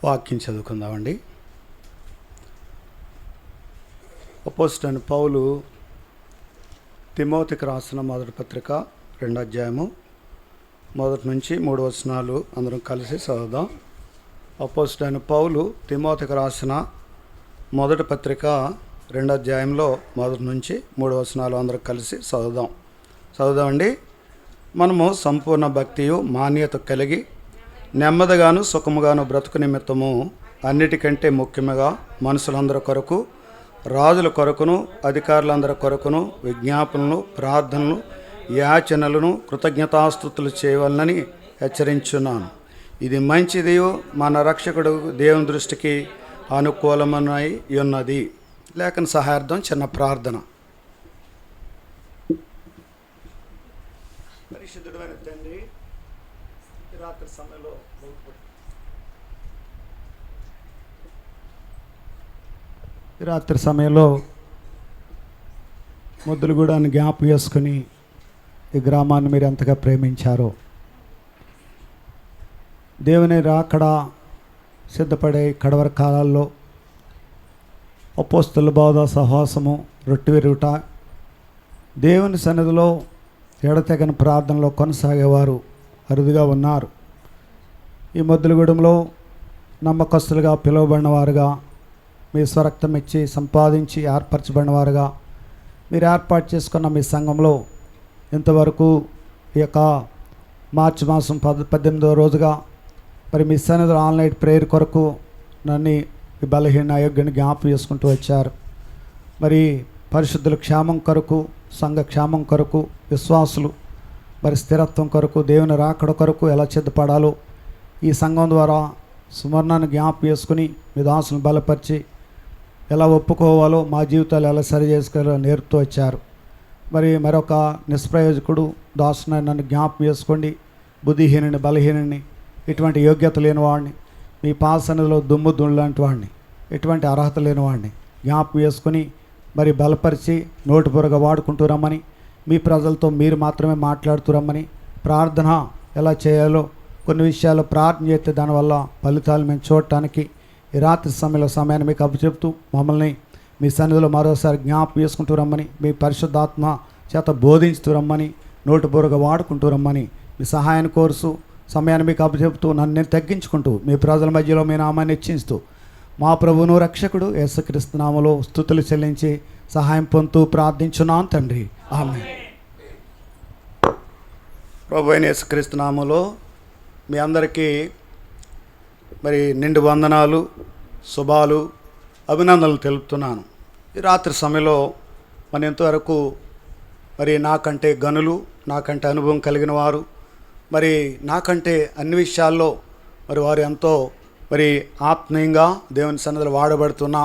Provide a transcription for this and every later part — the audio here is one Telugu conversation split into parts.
వాక్యం చదువుకుందామండి. అపోస్తలుడైన పౌలు తిమోతికి రాసిన మొదటి పత్రిక 2వ అధ్యాయము 1 నుంచి 3 వచనాలు అందరం కలిసి చదువుదాం. అపోస్తలుడైన పౌలు తిమోతికి రాసిన మొదటి పత్రిక 2వ అధ్యాయంలో 1 నుంచి 3 వచనాలు అందరం కలిసి చదువుదామండి. మనము సంపూర్ణ భక్తియు మాన్యత కలిగి నెమ్మదిగాను సుఖముగాను బ్రతుకు నిమిత్తము అన్నిటికంటే ముఖ్యముగా మనుషులందరి కొరకు, రాజుల కొరకును, అధికారులందరి కొరకును విజ్ఞాపనలు, ప్రార్థనలు, యాచనలను, కృతజ్ఞతాస్తుతులు చేయవలనని హెచ్చరించున్నాను. ఇది మంచిదియు మన రక్షకుడు దేవుని దృష్టికి అనుకూలమై ఉన్నది. లేఖన సహాయార్థం చిన్న ప్రార్థన. పరిశుద్ధుడైన తండ్రి, రాత్రి సమయంలో ముద్దులగూడాన్ని జ్ఞాపకం చేసుకుని ఈ గ్రామాన్ని మీరు ఎంతగా ప్రేమించారో, దేవుని రాకడ సిద్ధపడే కడవర కాలాల్లో అపోస్తలుల బోధ, సహవాసము, రొట్టె విరుగుట, దేవుని సన్నిధిలో ఎడతెగని ప్రార్థనలో కొనసాగేవారు అరుదుగా ఉన్నారు. ఈ ముద్దులగూడెంలో నమ్మకస్తులుగా పిలువబడిన వారుగా, మీ స్వరక్తం ఇచ్చి సంపాదించి ఏర్పరచబడిన వారుగా మీరు ఏర్పాటు చేసుకున్న మీ సంఘంలో ఇంతవరకు ఈ యొక్క మార్చి మాసం 18వ రోజుగా మరి మీ సన్నిధిలో ఆన్లైన్ ప్రేయర్ కొరకు నన్ను ఈ బలహీన అయోగ్యాన్ని జ్ఞాపకం చేసుకుంటూ వచ్చారు. మరి పరిశుద్ధుల క్షేమం కొరకు, సంఘ క్షేమం కొరకు, విశ్వాసులు మరి స్థిరత్వం కొరకు, దేవుని రాకడ కొరకు ఎలా సిద్ధపడాలో ఈ సంఘం ద్వారా సువర్ణాన్ని జ్ఞాపకం చేసుకుని మీ దాసులను బలపరిచి ఎలా ఒప్పుకోవాలో, మా జీవితాలు ఎలా సరి చేసుకోవాలో నేర్పుతూ వచ్చారు. మరొక నిష్ప్రయోజకుడు దాసుని నన్ను జ్ఞాపకం చేసుకోండి. బుద్ధిహీనుని, బలహీనుని, ఇటువంటి యోగ్యత లేని వాడిని, మీ పాసనలో దుమ్ము లాంటి వాడిని, ఎటువంటి అర్హత లేని వాడిని జ్ఞాపకం చేసుకుని మరి బలపరిచి నోటిపూరగా వాడుకుంటూ రమ్మని, మీ ప్రజలతో మీరు మాత్రమే మాట్లాడుతూ రమ్మని, ప్రార్థన ఎలా చేయాలో కొన్ని విషయాలు ప్రార్థన చేస్తే దానివల్ల ఫలితాలు మేము చూడటానికి ఈ రాత్రి సమయాన్ని మీకు అప్పచెప్తూ మమ్మల్ని మీ సన్నిధిలో మరోసారి జ్ఞాపకం చేసుకుంటూ రమ్మని, మీ పరిశుద్ధాత్మ చేత బోధించుతూ రమ్మని, నోటిపూరగా వాడుకుంటూ రమ్మని మీ సహాయాన్ని కోరుతూ సమయాన్ని మీకు అప్పచెప్తూ నన్ను నేను తగ్గించుకుంటూ మీ ప్రజల మధ్యలో మీ నామాన్ని హెచ్చించుతూ మా ప్రభువును రక్షకుడు యేసుక్రీస్తు నామములో స్తుతులు చెల్లించి సహాయం పొందుతూ ప్రార్థించున్నాను తండ్రి, ఆమేన్. ప్రభువైన యేసుక్రీస్తు నామములో మీ అందరికీ మరి నిండు వందనాలు, శుభాలు, అభినందనలు తెలుపుతున్నాను. ఈ రాత్రి సమయంలో మన ఇంతవరకు మరి నాకంటే గనులు, నాకంటే అనుభవం కలిగిన వారు, మరి నాకంటే అన్ని విషయాల్లో మరి వారు ఎంతో మరి ఆత్మీయంగా దేవుని సన్నిధిలో వాడబడుతున్న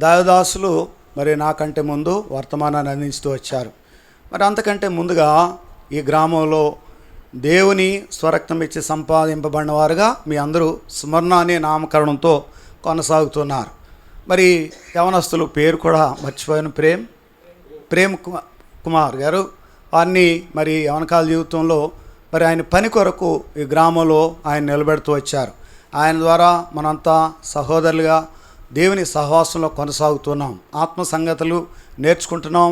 దైవదాసులు మరి నాకంటే ముందు వర్తమానాన్ని అందిస్తూ వచ్చారు. మరి అంతకంటే ముందుగా ఈ గ్రామంలో దేవుని స్వరక్తం ఇచ్చి సంపాదింపబడిన వారుగా మీ అందరూ స్మరణ అనే నామకరణంతో కొనసాగుతున్నారు. మరి యవనస్తులు పేరు కూడా మర్చిపోయిన ప్రేమ్ కుమార్ గారు, వారిని మరి యవనకాల జీవితంలో మరి ఆయన పని కొరకు ఈ గ్రామంలో ఆయన నిలబెడుతూ వచ్చారు. ఆయన ద్వారా మనంతా సహోదరులుగా దేవుని సహవాసంలో కొనసాగుతున్నాం, ఆత్మ సంగతులు నేర్చుకుంటున్నాం.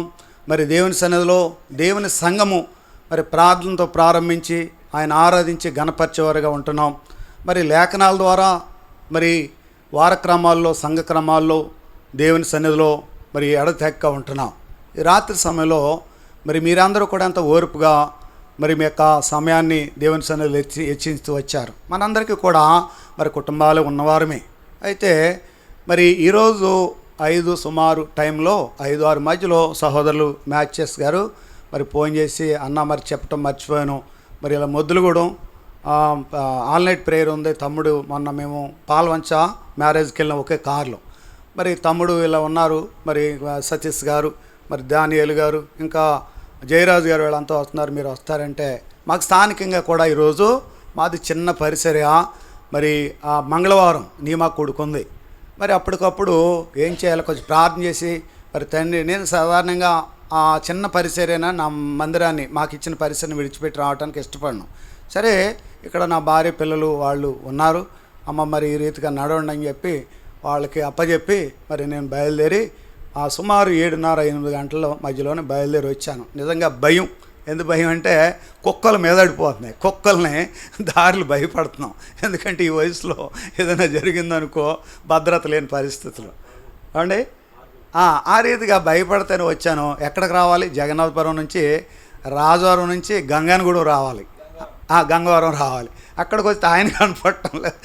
మరి దేవుని సన్నిధిలో దేవుని సంఘము మరి ప్రార్థనతో ప్రారంభించి ఆయన ఆరాధించి గణపరిచేవారుగా ఉంటున్నాం. మరి లేఖనాల ద్వారా మరి వారక్రమాల్లో, సంఘ క్రమాల్లో దేవుని సన్నిధిలో మరి ఎడతెక్క ఉంటున్నాం. ఈ రాత్రి సమయంలో మరి మీరందరూ కూడా అంత ఓర్పుగా మరి మీ యొక్క సమయాన్ని దేవుని సన్నిధిలో హెచ్చిస్తూ వచ్చారు. మనందరికీ కూడా మరి కుటుంబాలు ఉన్నవారమే. అయితే మరి ఈరోజు 5 సుమారు టైంలో 5-6 మధ్యలో సహోదరులు మ్యాచెస్ గారు మరి ఫోన్ చేసి, అన్న మరి చెప్పటం మర్చిపోయాను, మరి ఇలా ముద్దులగూడెం ఆన్లైన్ ప్రేయర్ ఉంది తమ్ముడు, మొన్న మేము పాల్వంచ మ్యారేజ్కి వెళ్ళిన ఒకే కార్లో, మరి తమ్ముడు ఇలా ఉన్నారు, మరి సతీష్ గారు, మరి దానియేలు గారు, ఇంకా జయరాజు గారు వీళ్ళంతా వస్తున్నారు, మీరు వస్తారంటే మాకు స్థానికంగా కూడా ఈరోజు మాది చిన్న పరిసర మరి మంగళవారం నియమా కూడుకుంది. మరి అప్పటికప్పుడు ఏం చేయాలో కొంచెం ప్రార్థన చేసి, మరి తండ్రి నేను సాధారణంగా ఆ చిన్న పరిసరైనా నా మందిరాన్ని, మాకు ఇచ్చిన పరిసరాన్ని విడిచిపెట్టి రావడానికి ఇష్టపడను. సరే, ఇక్కడ నా భార్య పిల్లలు వాళ్ళు ఉన్నారు, అమ్మ మరి ఈ రీతిగా నడవండి అని చెప్పి వాళ్ళకి అప్పచెప్పి మరి నేను బయలుదేరి సుమారు 7:30-8 గంటల మధ్యలోనే బయలుదేరి వచ్చాను. నిజంగా భయం. ఎందుకు భయం అంటే కుక్కలు మీదడిపోతున్నాయి, కుక్కల్ని దారులు భయపడుతున్నాం. ఎందుకంటే ఈ వయసులో ఏదైనా జరిగిందనుకో భద్రత లేని పరిస్థితులు అండి. ఆ రీతిగా భయపడితేనే వచ్చాను. ఎక్కడికి రావాలి? జగన్నాథపురం నుంచి రాజవరం నుంచి గంగానగూడెం రావాలి, గంగవరం రావాలి. అక్కడికి వస్తే ఆయన కనపడటం లేదు.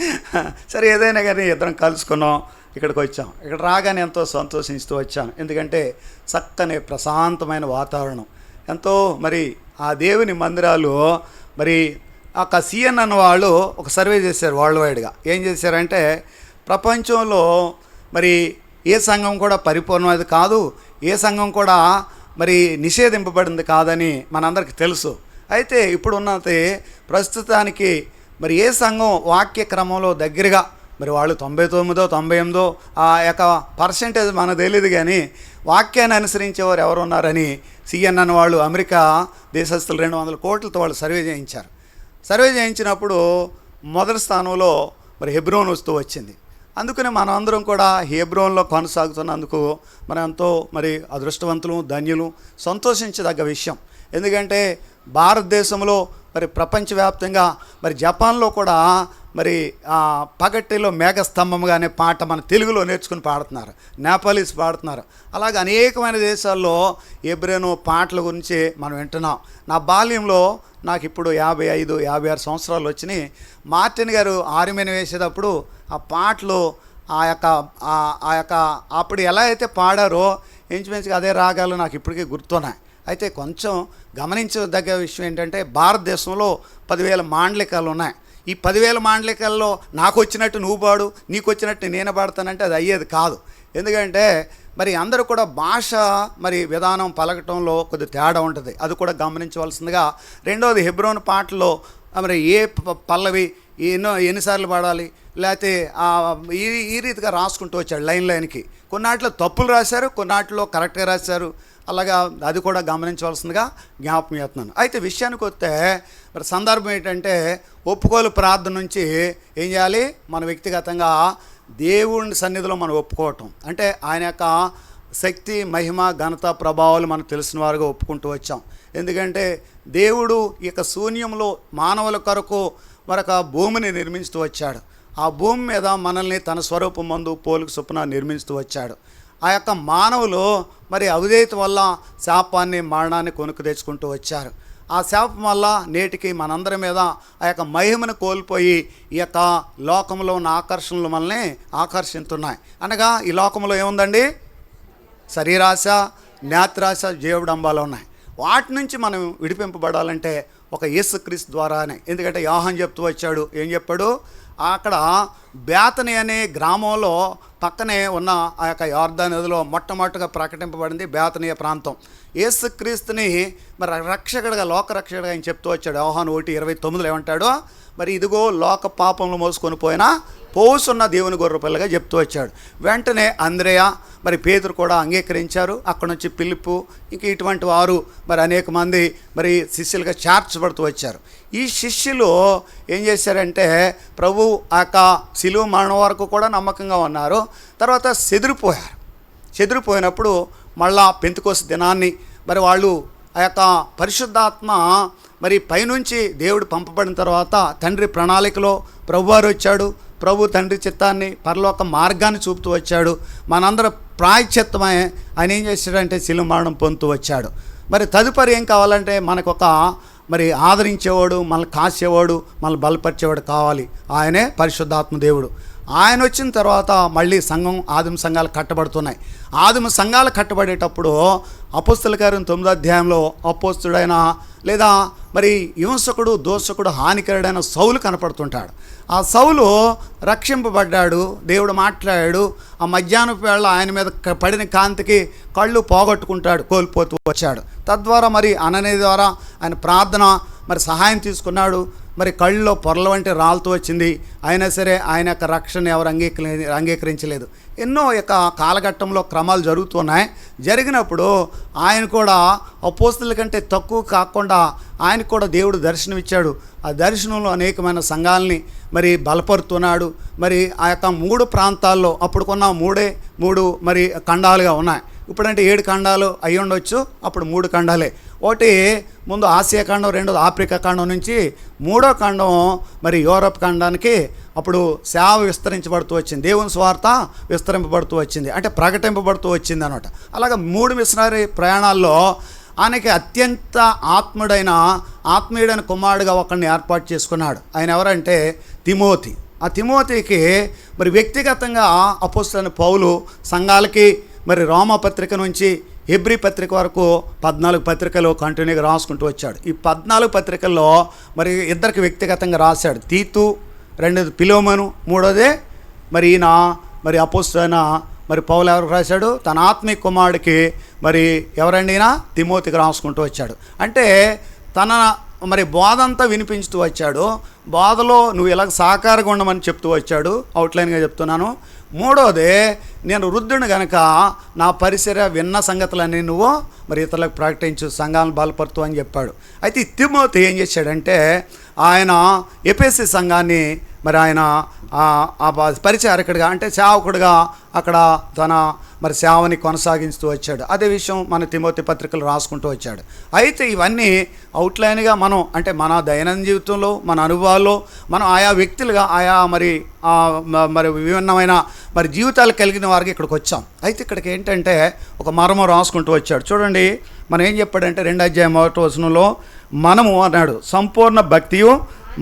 సరే ఏదైనా కానీ ఇద్దరం కలుసుకున్నాం, ఇక్కడికి వచ్చాం. ఇక్కడ రాగానే ఎంతో సంతోషిస్తూ వచ్చాను. ఎందుకంటే చక్కని ప్రశాంతమైన వాతావరణం. ఎంతో మరి ఆ దేవుని మందిరాలు మరి ఒక CNN వాళ్ళు ఒక సర్వే చేశారు వరల్డ్ వైడ్గా. ఏం చేశారంటే ప్రపంచంలో మరి ఏ సంఘం కూడా పరిపూర్ణమైనది కాదు, ఏ సంఘం కూడా మరి నిషేధింపబడింది కాదని మనందరికీ తెలుసు. అయితే ఇప్పుడున్నది ప్రస్తుతానికి మరి ఏ సంఘం వాక్య క్రమంలో దగ్గరగా మరి వాళ్ళు 99, 98 ఆ యొక్క పర్సెంటేజ్ మనకు తెలియదు, కానీ వాక్యాన్ని అనుసరించేవారు ఎవరు ఉన్నారని CNN వాళ్ళు అమెరికా దేశస్తులు 200 కోట్లతో వాళ్ళు సర్వే చేయించారు. సర్వే చేయించినప్పుడు మొదటి స్థానంలో మరి హెబ్రోన్ వస్తూ వచ్చింది. అందుకని మనం అందరం కూడా హెబ్రోన్లో కొనసాగుతున్నందుకు మనం ఎంతో మరి అదృష్టవంతులు, ధన్యులు, సంతోషించదగ్గ విషయం. ఎందుకంటే భారతదేశంలో మరి ప్రపంచవ్యాప్తంగా మరి జపాన్లో కూడా మరి పగటిలో మేఘస్తంభంగా అనే పాట మన తెలుగులో నేర్చుకుని పాడుతున్నారు, నేపాలీస్ పాడుతున్నారు. అలాగే అనేకమైన దేశాల్లో హెబ్రోను పాటల గురించి మనం వింటున్నాం. నా బాల్యంలో నాకు ఇప్పుడు 55, 56 సంవత్సరాలు వచ్చినాయి. మార్టిన్ గారు ఆర్మీని వేసేటప్పుడు ఆ పాటలు ఆ యొక్క అప్పుడు ఎలా అయితే పాడారో ఇంచుమించుగా అదే రాగాలు నాకు ఇప్పటికీ గుర్తున్నాయి. అయితే కొంచెం గమనించదగ్గ విషయం ఏంటంటే భారతదేశంలో 10,000 మాండలికాలు ఉన్నాయి. ఈ 10,000 మాండలికాల్లో నాకు వచ్చినట్టు నువ్వు పాడు, నీకు వచ్చినట్టు నేను పాడతానంటే అది అయ్యేది కాదు. ఎందుకంటే మరి అందరూ కూడా భాష మరి విధానం పలకటంలో కొద్ది తేడా ఉంటుంది, అది కూడా గమనించవలసిందిగా. రెండవది హెబ్రోన్ పాటల్లో మరి ఏ పల్లవి ఎన్నిసార్లు పాడాలి, లేకపోతే ఈ రీతిగా రాసుకుంటూ వచ్చాడు లైన్కి. కొన్నాటిలో తప్పులు రాశారు, కొన్నాటిలో కరెక్ట్గా రాశారు. అలాగా అది కూడా గమనించవలసిందిగా జ్ఞాపకం చేస్తున్నాను. అయితే విషయానికి వస్తే మరి సందర్భం ఏంటంటే ఒప్పుకోలు ప్రార్థన నుంచి ఏం చేయాలి, మన వ్యక్తిగతంగా దేవుని సన్నిధిలో మనం ఒప్పుకోవటం. అంటే ఆయన యొక్క శక్తి, మహిమ, ఘనత, ప్రభావాలు మనకు తెలిసిన వారుగా ఒప్పుకుంటూ వచ్చాం. ఎందుకంటే దేవుడు ఈ యొక్క శూన్యంలో మానవుల కొరకు మరొక భూమిని నిర్మిస్తూ వచ్చాడు. ఆ భూమి మీద మనల్ని తన స్వరూపం మందు పోలిక చొప్పున నిర్మిస్తూ వచ్చాడు. ఆ యొక్క మానవులు మరి అవిధేయత వల్ల శాపాన్ని, మరణాన్ని కొనుక్కు తెచ్చుకుంటూ వచ్చారు. ఆ శాపం వల్ల నేటికి మనందరి మీద ఆ యొక్క మహిమను కోల్పోయి ఈ యొక్క లోకంలో ఉన్న ఆకర్షణలు మనల్ని ఆకర్షిస్తున్నాయి. అనగా ఈ లోకంలో ఏముందండి? శరీరాశ, నేత్రాశ, జీవడంబాలు ఉన్నాయి. వాటి నుంచి మనం విడిపింపబడాలంటే ఒక యేసుక్రీస్తు ద్వారానే. ఎందుకంటే యోహాను చెప్తూ వచ్చాడు, ఏం చెప్పాడు? అక్కడ బేతని అనే గ్రామంలో పక్కనే ఉన్న ఆ యొక్క యోర్దాను నదిలో మొట్టమొదటిగా ప్రకటింపబడింది బేతనీయ ప్రాంతం. యేసుక్రీస్తుని మరి రక్షకుడిగా, లోకరక్షకుడిగా ఆయన చెప్తూ వచ్చాడు. యోహాను 1:29 ఏమంటాడు? మరి ఇదిగో లోక పాపంలో మోసుకొని పోయినా పోసున్న దేవుని గొర్రెపిల్లగా చెప్తూ వచ్చాడు. వెంటనే అంద్రేయ మరి పేతురు కూడా అంగీకరించారు. అక్కడ నుంచి పిలుపు, ఇంక ఇటువంటి వారు మరి అనేక మంది మరి శిష్యులుగా చేర్చబడుతూ వచ్చారు. ఈ శిష్యులు ఏం చేశారంటే ప్రభు ఆ యొక్క శిలువ మరణం వరకు కూడా నమ్మకంగా ఉన్నారు. తర్వాత చెదిరిపోయినప్పుడు మళ్ళా పెంతెకోస్తు దినాన్ని మరి వాళ్ళు ఆ యొక్క పరిశుద్ధాత్మ మరి పైనుంచి దేవుడు పంపబడిన తర్వాత తండ్రి ప్రణాళికలో ప్రభువారు వచ్చాడు. ప్రభు తండ్రి చిత్తాన్ని, పరలోక మార్గాన్ని చూపుతూ వచ్చాడు. మనందరం ప్రాయశ్చిత్తమై ఆయన ఏం చేశాడంటే శిలువ మరణం పొందుతూ వచ్చాడు. మరి తదుపరి ఏం కావాలంటే మనకు ఒక మరి ఆదరించేవాడు, మనల్ని కాసేవాడు, మనల్ని బలపరిచేవాడు కావాలి. ఆయనే పరిశుద్ధాత్మ దేవుడు. ఆయన వచ్చిన తర్వాత మళ్ళీ ఆదిమ సంఘాలు కట్టబడుతున్నాయి. ఆదిమ సంఘాలు కట్టబడేటప్పుడు అపోస్తల కార్యం 9వ అధ్యాయంలో అపోస్తుడైన లేదా మరి హింసకుడు, దోషకుడు, హానికరుడైన సౌలు కనపడుతుంటాడు. ఆ సౌలు రక్షింపబడ్డాడు, దేవుడు మాట్లాడాడు. ఆ మధ్యాహ్నం వేళ ఆయన మీద పడిన కాంతికి కళ్ళు కోల్పోతూ వచ్చాడు. తద్వారా మరి అననీయ ద్వారా ఆయన ప్రార్థన మరి సహాయం తీసుకున్నాడు. మరి కళ్ళలో పొరల వంటి రాలుతూ వచ్చింది. అయినా సరే ఆయన యొక్క రక్షణ ఎవరు అంగీకరించలేదు. ఎన్నో యొక్క కాలఘట్టంలో క్రమాలు జరుగుతున్నాయి. జరిగినప్పుడు ఆయన కూడా అపోస్తలుల కంటే తక్కువ కాకుండా ఆయనకు కూడా దేవుడు దర్శనమిచ్చాడు. ఆ దర్శనంలో అనేకమైన సంఘాలని మరి బలపరుతున్నాడు. మరి ఆ యొక్క 3 ప్రాంతాల్లో అప్పుడుకున్న మూడు మరి ఖండాలుగా ఉన్నాయి. ఇప్పుడంటే 7 ఖండాలు అయి ఉండొచ్చు, అప్పుడు 3 ఖండాలే. ఒకటి ముందు ఆసియా ఖండం, రెండోది ఆఫ్రికా ఖండం నుంచి 3వ ఖండం మరి యూరప్ ఖండానికి అప్పుడు సేవ విస్తరించబడుతూ వచ్చింది. దేవుని స్వార్థ విస్తరింపబడుతూ వచ్చింది, అంటే ప్రకటింపబడుతూ వచ్చింది అన్నమాట. అలాగే 3 మిషనరీ ప్రయాణాల్లో ఆయనకి అత్యంత ఆత్మీయుడైన కుమారుడుగా ఒకరిని ఏర్పాటు చేసుకున్నాడు. ఆయన ఎవరంటే తిమోతి. ఆ తిమోతికి మరి వ్యక్తిగతంగా అపోస్తలుడైన పౌలు సంఘాలకి మరి రోమాపత్రిక నుంచి హెబ్రీ పత్రిక వరకు 14 పత్రికలు కంటిన్యూగా రాసుకుంటూ వచ్చాడు. ఈ 14 పత్రికల్లో మరి ఇద్దరికి వ్యక్తిగతంగా రాశాడు. తీతు, రెండోది పిలోమను, మూడోదే మరి ఈయన మరి అపోస్తలుడైన మరి పౌలు ఎవరికి రాశాడు? తన ఆత్మీయ కుమారుడికి మరి ఎవరండి ఈయన? తిమోతికి రాసుకుంటూ వచ్చాడు. అంటే తన మరి బోధ అంతా వినిపించుతూ వచ్చాడు. బోధలో నువ్వు ఇలాగ సహకారంగా ఉండమని చెప్తూ వచ్చాడు. అవుట్లైన్గా చెప్తున్నాను. మూడోది, నేను వృద్ధుని గనక నా పరిసర విన్న సంగతులన్నీ నువ్వు మరి ఇతరులకు ప్రకటించు, సంఘాలను బలపరుతూ అని చెప్పాడు. అయితే ఈ తిమోతి ఏం చేశాడంటే ఆయన ఎఫెసీ సంఘాన్ని మరి ఆయన పరిచారకుడిగా అంటే సేవకుడిగా అక్కడ తన మరి సేవని కొనసాగిస్తూ వచ్చాడు. అదే విషయం మన తిమోతి పత్రికలు రాసుకుంటూ వచ్చాడు. అయితే ఇవన్నీ అవుట్లైన్గా మనం అంటే మన దైనందిన జీవితంలో మన అనుభవాల్లో మనం ఆయా వ్యక్తులుగా ఆయా మరి విభిన్నమైన మరి జీవితాలు కలిగిన వారికి ఇక్కడికి వచ్చాం. అయితే ఇక్కడికి ఏంటంటే ఒక మర్మం రాసుకుంటూ వచ్చాడు. చూడండి, మనం ఏం చెప్పాడంటే 2వ అధ్యాయం 1వ వచనంలో మనము అన్నాడు సంపూర్ణ భక్తియు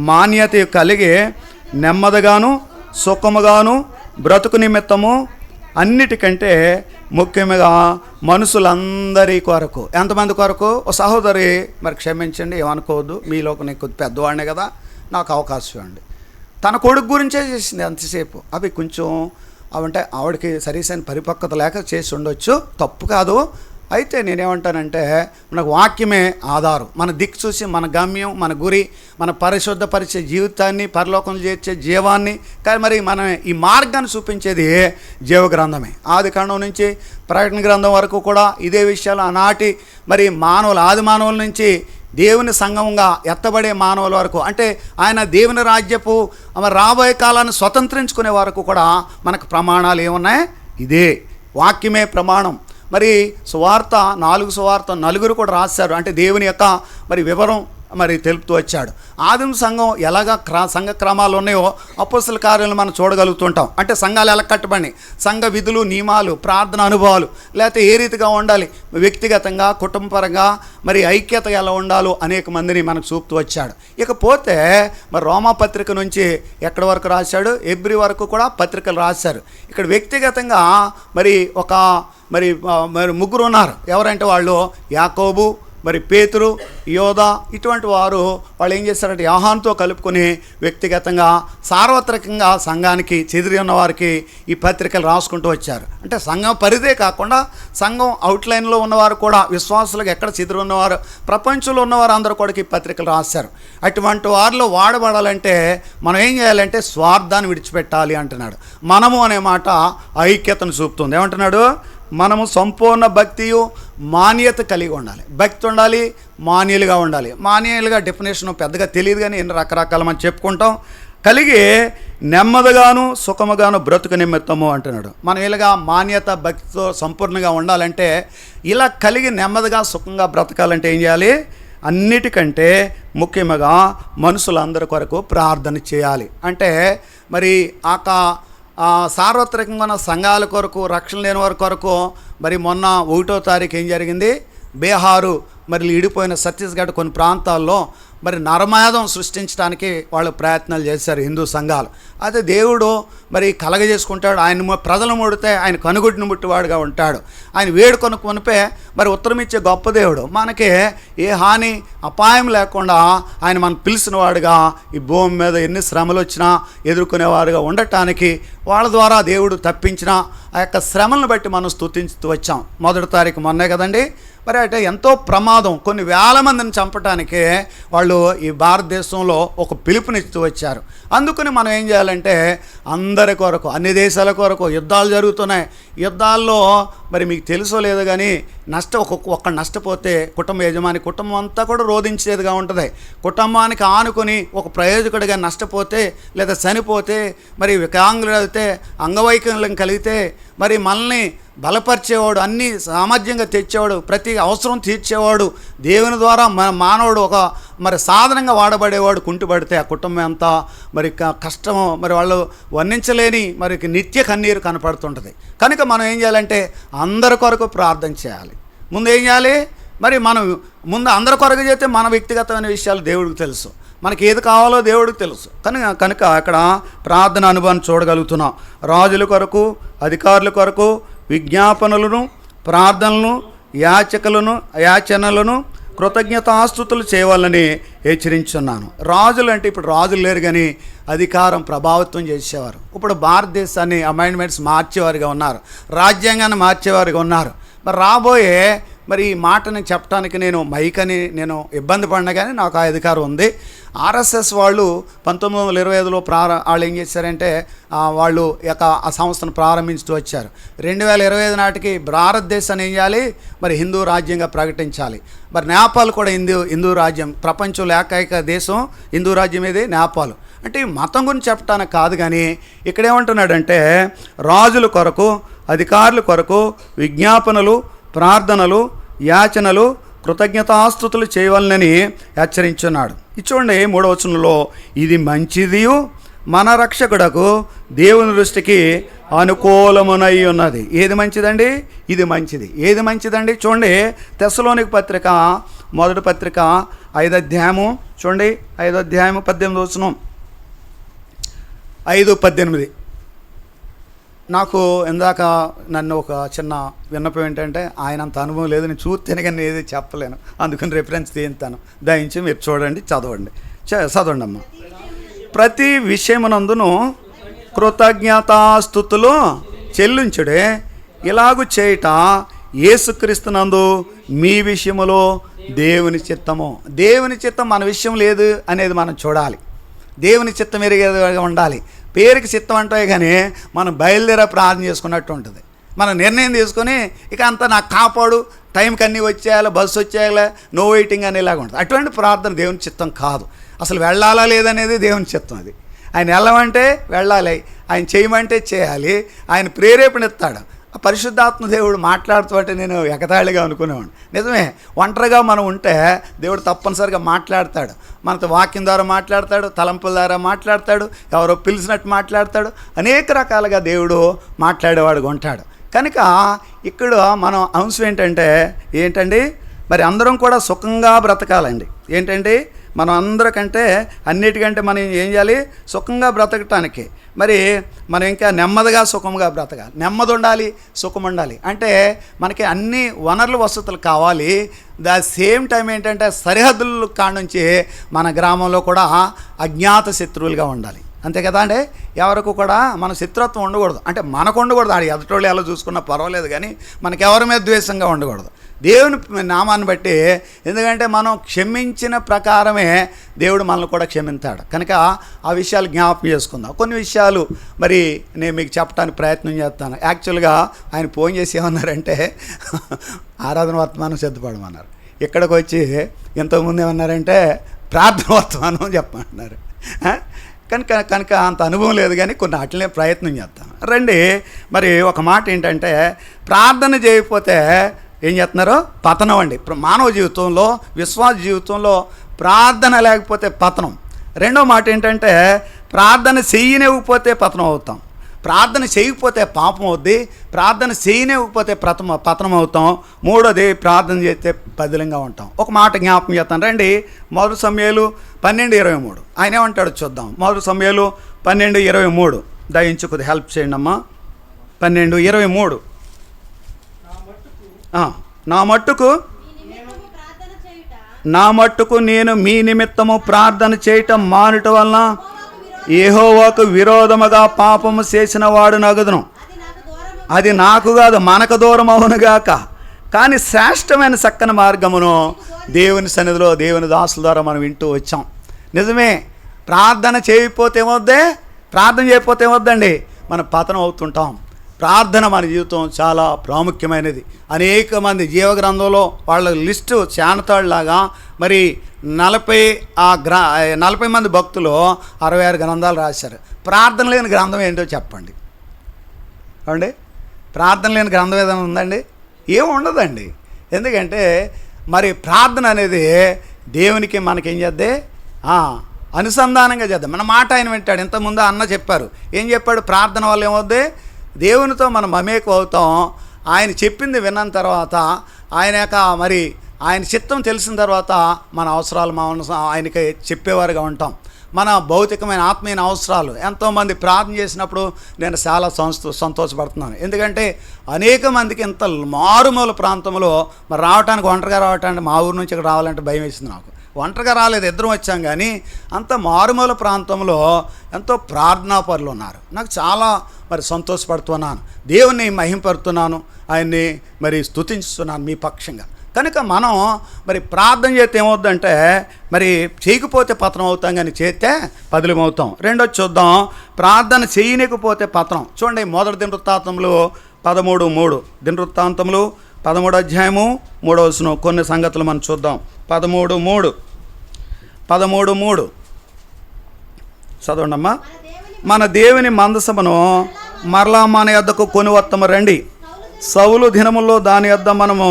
మాన్యత కలిగి నెమ్మదిగాను సుఖముగాను బ్రతుకు నిమిత్తము అన్నిటికంటే ముఖ్యంగా మనుషులందరి కొరకు. ఎంతమంది కొరకు? ఓ సహోదరి మరి క్షమించండి, ఏమనుకోవద్దు, మీలోకి నేను కొద్ది పెద్దవాడినే కదా, నాకు అవకాశం ఇవ్వండి. తన కొడుకు గురించే చేసింది అంతసేపు. అవి కొంచెం అవంటే ఆవిడకి సరైన పరిపక్వత లేక చేసి ఉండొచ్చు, తప్పు కాదు. అయితే నేనేమంటానంటే మనకు వాక్యమే ఆధారం. మన దిక్కు చూసి మన గమ్యం, మన గురి, మన పరిశుద్ధపరిచే జీవితాన్ని, పరలోకం చేర్చే జీవాన్ని, కానీ మరి మన ఈ మార్గాన్ని చూపించేది జీవగ్రంథమే. ఆది కాండం నుంచి ప్రకటన గ్రంథం వరకు కూడా ఇదే విషయాలు. ఆనాటి మరి ఆది మానవుల నుంచి దేవుని సంఘంగా ఎత్తబడే మానవుల వరకు, అంటే ఆయన దేవుని రాజ్యపు రాబోయే కాలాన్ని స్వతంత్రించుకునే వరకు కూడా మనకు ప్రమాణాలు ఏమున్నాయి? ఇదే వాక్యమే ప్రమాణం. మరి సువార్త 4 సువార్త నలుగురు కూడా రాశారు. అంటే దేవుని యొక్క మరి వివరం మరి తెలుపుతూ వచ్చాడు. ఆదిమ సంఘం ఎలాగ సంఘ క్రమాలు ఉన్నాయో అపోస్తల కార్యాలను మనం చూడగలుగుతుంటాం. అంటే సంఘాలు ఎలా కట్టబడి, సంఘ విధులు, నియమాలు, ప్రార్థన అనుభవాలు, లేకపోతే ఏ రీతిగా ఉండాలి, వ్యక్తిగతంగా కుటుంబపరంగా మరి ఐక్యత ఎలా ఉండాలో అనేక మందిని మనకు చూపుతూ వచ్చాడు. ఇకపోతే మరి రోమా పత్రిక నుంచి ఎక్కడి వరకు రాశాడు? హెబ్రీ వరకు కూడా పత్రికలు రాశారు. ఇక్కడ వ్యక్తిగతంగా మరి మరి ముగ్గురు ఉన్నారు. ఎవరంటే వాళ్ళు యాకోబు, మరి పేతురు, యోధా, ఇటువంటి వాళ్ళు ఏం చేస్తారంటే యోహానుతో కలుపుకొని వ్యక్తిగతంగా సార్వత్రికంగా సంఘానికి చెదిరి ఉన్న వారికి ఈ పత్రికలు రాసుకుంటూ వచ్చారు. అంటే సంఘం పరిధే కాకుండా సంఘం అవుట్లైన్లో ఉన్నవారు కూడా, విశ్వాసులకు ఎక్కడ చెదిరి ఉన్నవారు, ప్రపంచంలో ఉన్నవారు అందరూ కూడా ఈ పత్రికలు రాశారు. అటువంటి వారిలో వాడబడాలంటే మనం ఏం చేయాలంటే స్వార్థాన్ని విడిచిపెట్టాలి అంటున్నాడు. మనము అనే మాట ఐక్యతను చూపుతుంది. ఏమంటున్నాడు? మనము సంపూర్ణ భక్తియు మాన్యత కలిగి ఉండాలి. భక్తి ఉండాలి, మాన్యులుగా ఉండాలి. మాన్యులుగా డెఫినేషన్ పెద్దగా తెలియదు, కానీ ఎన్ని రకరకాల మనం చెప్పుకుంటాం. కలిగి నెమ్మదిగాను సుఖముగాను బ్రతుకు నిమిత్తము అంటున్నాడు. మనం ఇలాగా మాన్యత భక్తితో సంపూర్ణంగా ఉండాలంటే, ఇలా కలిగి నెమ్మదిగా సుఖంగా బ్రతకాలంటే ఏం చేయాలి? అన్నిటికంటే ముఖ్యంగా మనుషులందరి కొరకు ప్రార్థన చేయాలి. అంటే మరి సార్వత్రికంగా ఉన్న సంఘాల కొరకు, రక్షణ లేని వారి కొరకు మరి మొన్న 1వ తారీఖు ఏం జరిగింది? బీహారు మరి ఇడిపోయిన ఛత్తీస్గఢ్ కొన్ని ప్రాంతాల్లో మరి నరమేధం సృష్టించడానికి వాళ్ళు ప్రయత్నాలు చేశారు హిందూ సంఘాలు. అదే దేవుడు మరి కలగజేసుకుంటాడు. ఆయన ప్రజలు ముడితే ఆయన కనుగుడ్డును ముట్టివాడుగా ఉంటాడు. ఆయన వేడుకొని కొనిపే మరి ఉత్తరమిచ్చే గొప్ప దేవుడు. మనకి ఏ హాని అపాయం లేకుండా ఆయన మనం పిలిచిన వాడుగా ఈ భూమి మీద ఎన్ని శ్రమలు వచ్చినా ఎదుర్కొనేవారుగా ఉండటానికి వాళ్ళ ద్వారా దేవుడు తప్పించిన ఆ యొక్క శ్రమలను బట్టి మనం స్తుతించుతూ వచ్చాం. 1వ తారీఖు మొన్నే కదండి మరి అంటే ఎంతో ప్రమాదం, కొన్ని వేల మందిని చంపటానికే వాళ్ళు ఈ భారతదేశంలో ఒక పిలుపునిస్తూ వచ్చారు. అందుకని మనం ఏం చేయాలంటే అందరి కొరకు, అన్ని దేశాల కొరకు యుద్ధాలు జరుగుతున్నాయి. యుద్ధాల్లో మరి మీకు తెలుసో లేదో కానీ ఒక్క నష్టపోతే కుటుంబ యజమాని కుటుంబం అంతా కూడా రోధించేదిగా ఉంటుంది. కుటుంబానికి ఆనుకొని ఒక ప్రయోజకుడిగా నష్టపోతే లేదా చనిపోతే, మరి వికలాంగులు అయితే, అంగవైకల్యం కలిగితే, మరి మనల్ని బలపరిచేవాడు, అన్నీ సామర్థ్యంగా తెచ్చేవాడు, ప్రతి అవసరం తీర్చేవాడు, దేవుని ద్వారా మానవుడు ఒక మరి సాధనంగా వాడబడేవాడు కుంటుపడితే ఆ కుటుంబం అంతా మరి కష్టం, మరి వాళ్ళు వర్ణించలేని మరి నిత్య కన్నీరు కనపడుతుంటుంది. కనుక మనం ఏం చేయాలంటే అందరి కొరకు ప్రార్థన చేయాలి. ముందు ఏం చేయాలి, మరి మనం ముందు అందరి కొరకు చేస్తే మన వ్యక్తిగతమైన విషయాలు దేవుడికి తెలుసు, మనకి ఏది కావాలో దేవుడికి తెలుసు. కనుక అక్కడ ప్రార్థన అనుభవం చూడగలుగుతున్నాం. రాజుల కొరకు, అధికారుల కొరకు విజ్ఞాపనలను, ప్రార్థనలను, యాచనలను, కృతజ్ఞతాస్తుతులు చేయవాలని హెచ్చరించున్నాను. రాజులు అంటే ఇప్పుడు రాజులు లేరు కానీ అధికారం ప్రభావితం చేసేవారు. ఇప్పుడు భారతదేశాన్ని అమెండ్మెంట్స్ మార్చేవారుగా ఉన్నారు, రాజ్యాంగాన్ని మార్చేవారుగా ఉన్నారు. మరి రాబోయే మరి ఈ మాటని చెప్పడానికి నేను ఇబ్బంది పడినా కానీ నాకు ఆ అధికారం ఉంది. ఆర్ఎస్ఎస్ వాళ్ళు 1925లో వాళ్ళు ఏం చేశారంటే వాళ్ళు ఆ సంస్థను ప్రారంభించుతూ వచ్చారు. 2025 నాటికి భారతదేశాన్ని ఏం చేయాలి, మరి హిందూ రాజ్యంగా ప్రకటించాలి. మరి నేపాల్ కూడా హిందూ రాజ్యం, ప్రపంచంలో ఏకైక దేశం హిందూ రాజ్యం ఏది, నేపాల్. అంటే ఈ మతం గురించి చెప్పడానికి కాదు కానీ ఇక్కడేమంటున్నాడంటే రాజుల కొరకు, అధికారుల కొరకు విజ్ఞాపనలు, ప్రార్థనలు, యాచనలు, కృతజ్ఞతాస్తుతులు చేయవలనని హెచ్చరించున్నాడు. చూడండి 3వ వచనంలో, ఇది మంచిదియు మన రక్షకుడకు దేవుని దృష్టికి అనుకూలమునై ఉన్నది. ఏది మంచిదండి? ఇది మంచిది. ఏది మంచిదండి? చూడండి తెస్సలోనిక పత్రిక, మొదటి పత్రిక 5వ అధ్యాయము, చూడండి 5వ అధ్యాయము 18వ వచనం, 5:18. నాకు ఇందాక నన్ను ఒక చిన్న విన్నపం ఏంటంటే ఆయన అంత అనుభవం లేదు, నేను చూస్తేనే కానీ ఏది చెప్పలేను, అందుకని రిఫరెన్స్ తీస్తాను. దయించి మీరు చూడండి, చదవండి అమ్మ. ప్రతి విషయమునందును కృతజ్ఞతాస్తుతులు చెల్లించుడే, ఇలాగు చేయట యేసుక్రీస్తునందు మీ విషయములో దేవుని చిత్తము. దేవుని చిత్తం మన విషయం లేదు అనేది మనం చూడాలి. దేవుని చిత్తం ఎరిగేదిగా ఉండాలి. పేరుకి చిత్తం అంటే కానీ మనం బయలుదేరా ప్రార్థన చేసుకున్నట్టు ఉంటుంది. మనం నిర్ణయం తీసుకొని ఇక అంతా నాకు కాపాడు, టైంకి అన్నీ వచ్చేయాలి, బస్సు వచ్చేయాలి, నో వెయిటింగ్ అనేలాగా ఉంటుంది. అటువంటి ప్రార్థన దేవుని చిత్తం కాదు. అసలు వెళ్ళాలా లేదనేది దేవుని చిత్తం. అది ఆయన వెళ్ళమంటే వెళ్ళాలి, ఆయన చేయమంటే చేయాలి, ఆయన ప్రేరేపణ ఇస్తాడు. పరిశుద్ధాత్మ దేవుడు మాట్లాడుతూ అంటే నేను ఎగతాళిగా అనుకునేవాడిని. నిజమే, ఒంటరిగా మనం ఉంటే దేవుడు తప్పనిసరిగా మాట్లాడతాడు. మనతో వాక్యం ద్వారా మాట్లాడతాడు, తలంపుల ద్వారా మాట్లాడతాడు, ఎవరో పిలిచినట్టు మాట్లాడతాడు, అనేక రకాలుగా దేవుడు మాట్లాడేవాడుగా ఉంటాడు. కనుక ఇక్కడ మనం అంశం ఏంటండి, మరి అందరం కూడా సుఖంగా బ్రతకాలండి. ఏంటండి, మనం అందరికంటే అన్నిటికంటే మనం ఏం చేయాలి, సుఖంగా బ్రతకటానికి మరి మనం ఇంకా నెమ్మదిగా సుఖంగా బ్రతకాలి. నెమ్మది ఉండాలి, సుఖం ఉండాలి. అంటే మనకి అన్ని వనరులు వసతులు కావాలి. సేమ్ టైం ఏంటంటే సరిహద్దుల కానుంచి మన గ్రామంలో కూడా అజ్ఞాత శత్రువులుగా ఉండాలి. అంతే కదా అండి, ఎవరికి కూడా మన శత్రుత్వం ఉండకూడదు. అంటే మనకు ఉండకూడదు, ఆడు ఎదుటోళ్ళు ఎలా చూసుకున్నా పర్వాలేదు కానీ మనకి ఎవరి మీద ద్వేషంగా ఉండకూడదు దేవుని నామాన్ని బట్టి. ఎందుకంటే మనం క్షమించిన ప్రకారమే దేవుడు మనల్ని కూడా క్షమించాడు. కనుక ఆ విషయాలు జ్ఞాపకం చేసుకుందాం. కొన్ని విషయాలు మరి నేను మీకు చెప్పడానికి ప్రయత్నం చేస్తాను. యాక్చువల్గా ఆయన ఫోన్ చేసి ఏమన్నారంటే ఆరాధన వర్తమానం సిద్ధపడమన్నారు. ఇక్కడికి వచ్చి ఇంతకుముందు ఏమన్నారంటే ప్రార్థన వర్తమానం చెప్పమన్నారు. కనుక అంత అనుభవం లేదు కానీ కొన్ని వాటినే ప్రయత్నం చేస్తాను. రండి, మరి ఒక మాట ఏంటంటే ప్రార్థన చేయకపోతే ఏం చేస్తున్నారు, పతనం అండి. మానవ జీవితంలో, విశ్వాస జీవితంలో ప్రార్థన లేకపోతే పతనం. రెండో మాట ఏంటంటే ప్రార్థన చేయనివ్వకపోతే పతనం అవుతాం. ప్రార్థన చేయకపోతే పాపం అవుద్ది, ప్రార్థన చేయనివ్వకపోతే పతనం అవుతాం. మూడోది ప్రార్థన చేస్తే పదిలంగా ఉంటాం. ఒక మాట జ్ఞాపకం చేస్తాను రండి. 1 సమూయేలు 12:23 ఆయన ఏమంటాడు చూద్దాం. 1 సమూయేలు 12:23 దయించి కొద్దిగా హెల్ప్ చేయండి అమ్మా. 12:23 నా మట్టుకు నేను మీ నిమిత్తము ప్రార్థన చేయటం మానుట వలన యెహోవాకు విరోధముగా పాపము చేసిన వాడు నగుదును. అది నాకు కాదు, మనకు దూరం అవునుగాక. కానీ శ్రేష్టమైన చక్కని మార్గమును దేవుని సన్నిధిలో దేవుని దాసుల ద్వారా మనం వింటూ వచ్చాం. నిజమే, ప్రార్థన చేయకపోతే ఏమవుద్ది? ప్రార్థన చేయకపోతే ఏమవుద్దండి? మనం పతనం అవుతుంటాం. ప్రార్థన మన జీవితం చాలా ప్రాముఖ్యమైనది. అనేక మంది జీవగ్రంథంలో వాళ్ళ లిస్టు చానతాడులాగా మరి 40 మంది భక్తులు 66 గ్రంథాలు రాశారు. ప్రార్థన లేని గ్రంథం ఏంటో చెప్పండి అండి. ప్రార్థన లేని గ్రంథం ఏదైనా ఉందండి? ఏమి ఉండదండి. ఎందుకంటే మరి ప్రార్థన అనేది దేవునికి మనకేం చేద్దే? అనుసంధానంగా చేద్దాం. మన మాట ఆయన వింటాడు. ఇంతకుముందు అన్న చెప్పారు. ఏం చెప్పాడు? ప్రార్థన వల్ల ఏమవుద్ది? దేవునితో మనం మమేకం అవుతాం. ఆయన చెప్పింది విన్న తర్వాత ఆయన చిత్తం తెలిసిన తర్వాత మన అవసరాలు ఆయనకి చెప్పేవారుగా ఉంటాం. మన భౌతికమైన ఆత్మీయ అవసరాలు ఎంతోమంది ప్రార్థన చేసినప్పుడు నేను చాలా సంతోషపడుతున్నాను. ఎందుకంటే అనేక మందికి ఇంత మారుమూల ప్రాంతంలో మరి ఒంటరిగా రావటానికి మా ఊరు నుంచి ఇక్కడ రావాలంటే భయం వేసింది నాకు. ఒంటరిగా రాలేదు, ఇద్దరం వచ్చాం. కానీ అంత మారుమూల ప్రాంతంలో ఎంతో ప్రార్థనా పరులు ఉన్నారు. నాకు చాలా మరి సంతోషపడుతున్నాను, దేవుణ్ణి మహింపడుతున్నాను, ఆయన్ని మరి స్తుతిస్తున్నాను మీ పక్షంగా. కనుక మనం మరి ప్రార్థన చేస్తే ఏమవుద్దంటే మరి చేయకపోతే పతనం అవుతాం, కానీ చేస్తే పదిలం అవుతాం. రెండోది చూద్దాం, ప్రార్థన చేయలేకపోతే పతనం. చూడండి, మొదటి దినవృత్తాంతములు 13:3. దినవృత్తాంతములు 13వ అధ్యాయము 3వ వచనం కొన్ని సంగతులు మనం చూద్దాం. 13:3 చదవండమ్మా. మన దేవుని మందసమును మరలా మన యొద్దకు కొనివత్తము రండి. సౌలు దినముల్లో దాని యొద్ద మనము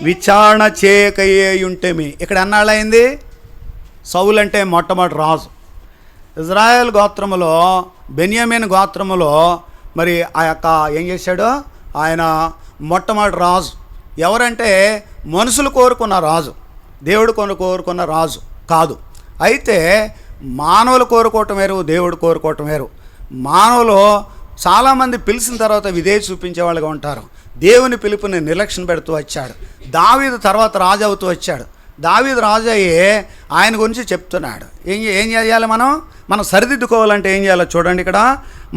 విచారణ చేయకయుంటేమి. ఇక్కడ ఎన్నాళ్ళయింది? సౌలు అంటే మొట్టమొదటి రాజు. ఇజ్రాయెల్ గోత్రములో బెన్యామీను గోత్రములో మరి ఏం చేశాడు? ఆయన మొట్టమొదటి రాజు. ఎవరంటే మనుషులు కోరుకున్న రాజు, దేవుడు కోరుకున్న రాజు కాదు. అయితే మానవులు కోరుకోవటం వేరు, దేవుడు కోరుకోవటం వేరు. మానవులు చాలామంది పిలిచిన తర్వాత విధేయ చూపించే వాళ్ళుగా ఉంటారు. దేవుని పిలుపుని నిర్లక్ష్యం పెడుతూ వచ్చాడు. దావీదు తర్వాత రాజు అవుతూ వచ్చాడు. దావీదు రాజు అయ్యే ఆయన గురించి చెప్తున్నాడు. ఏం చేయాలి? మనం సరిదిద్దుకోవాలంటే ఏం చేయాలో చూడండి. ఇక్కడ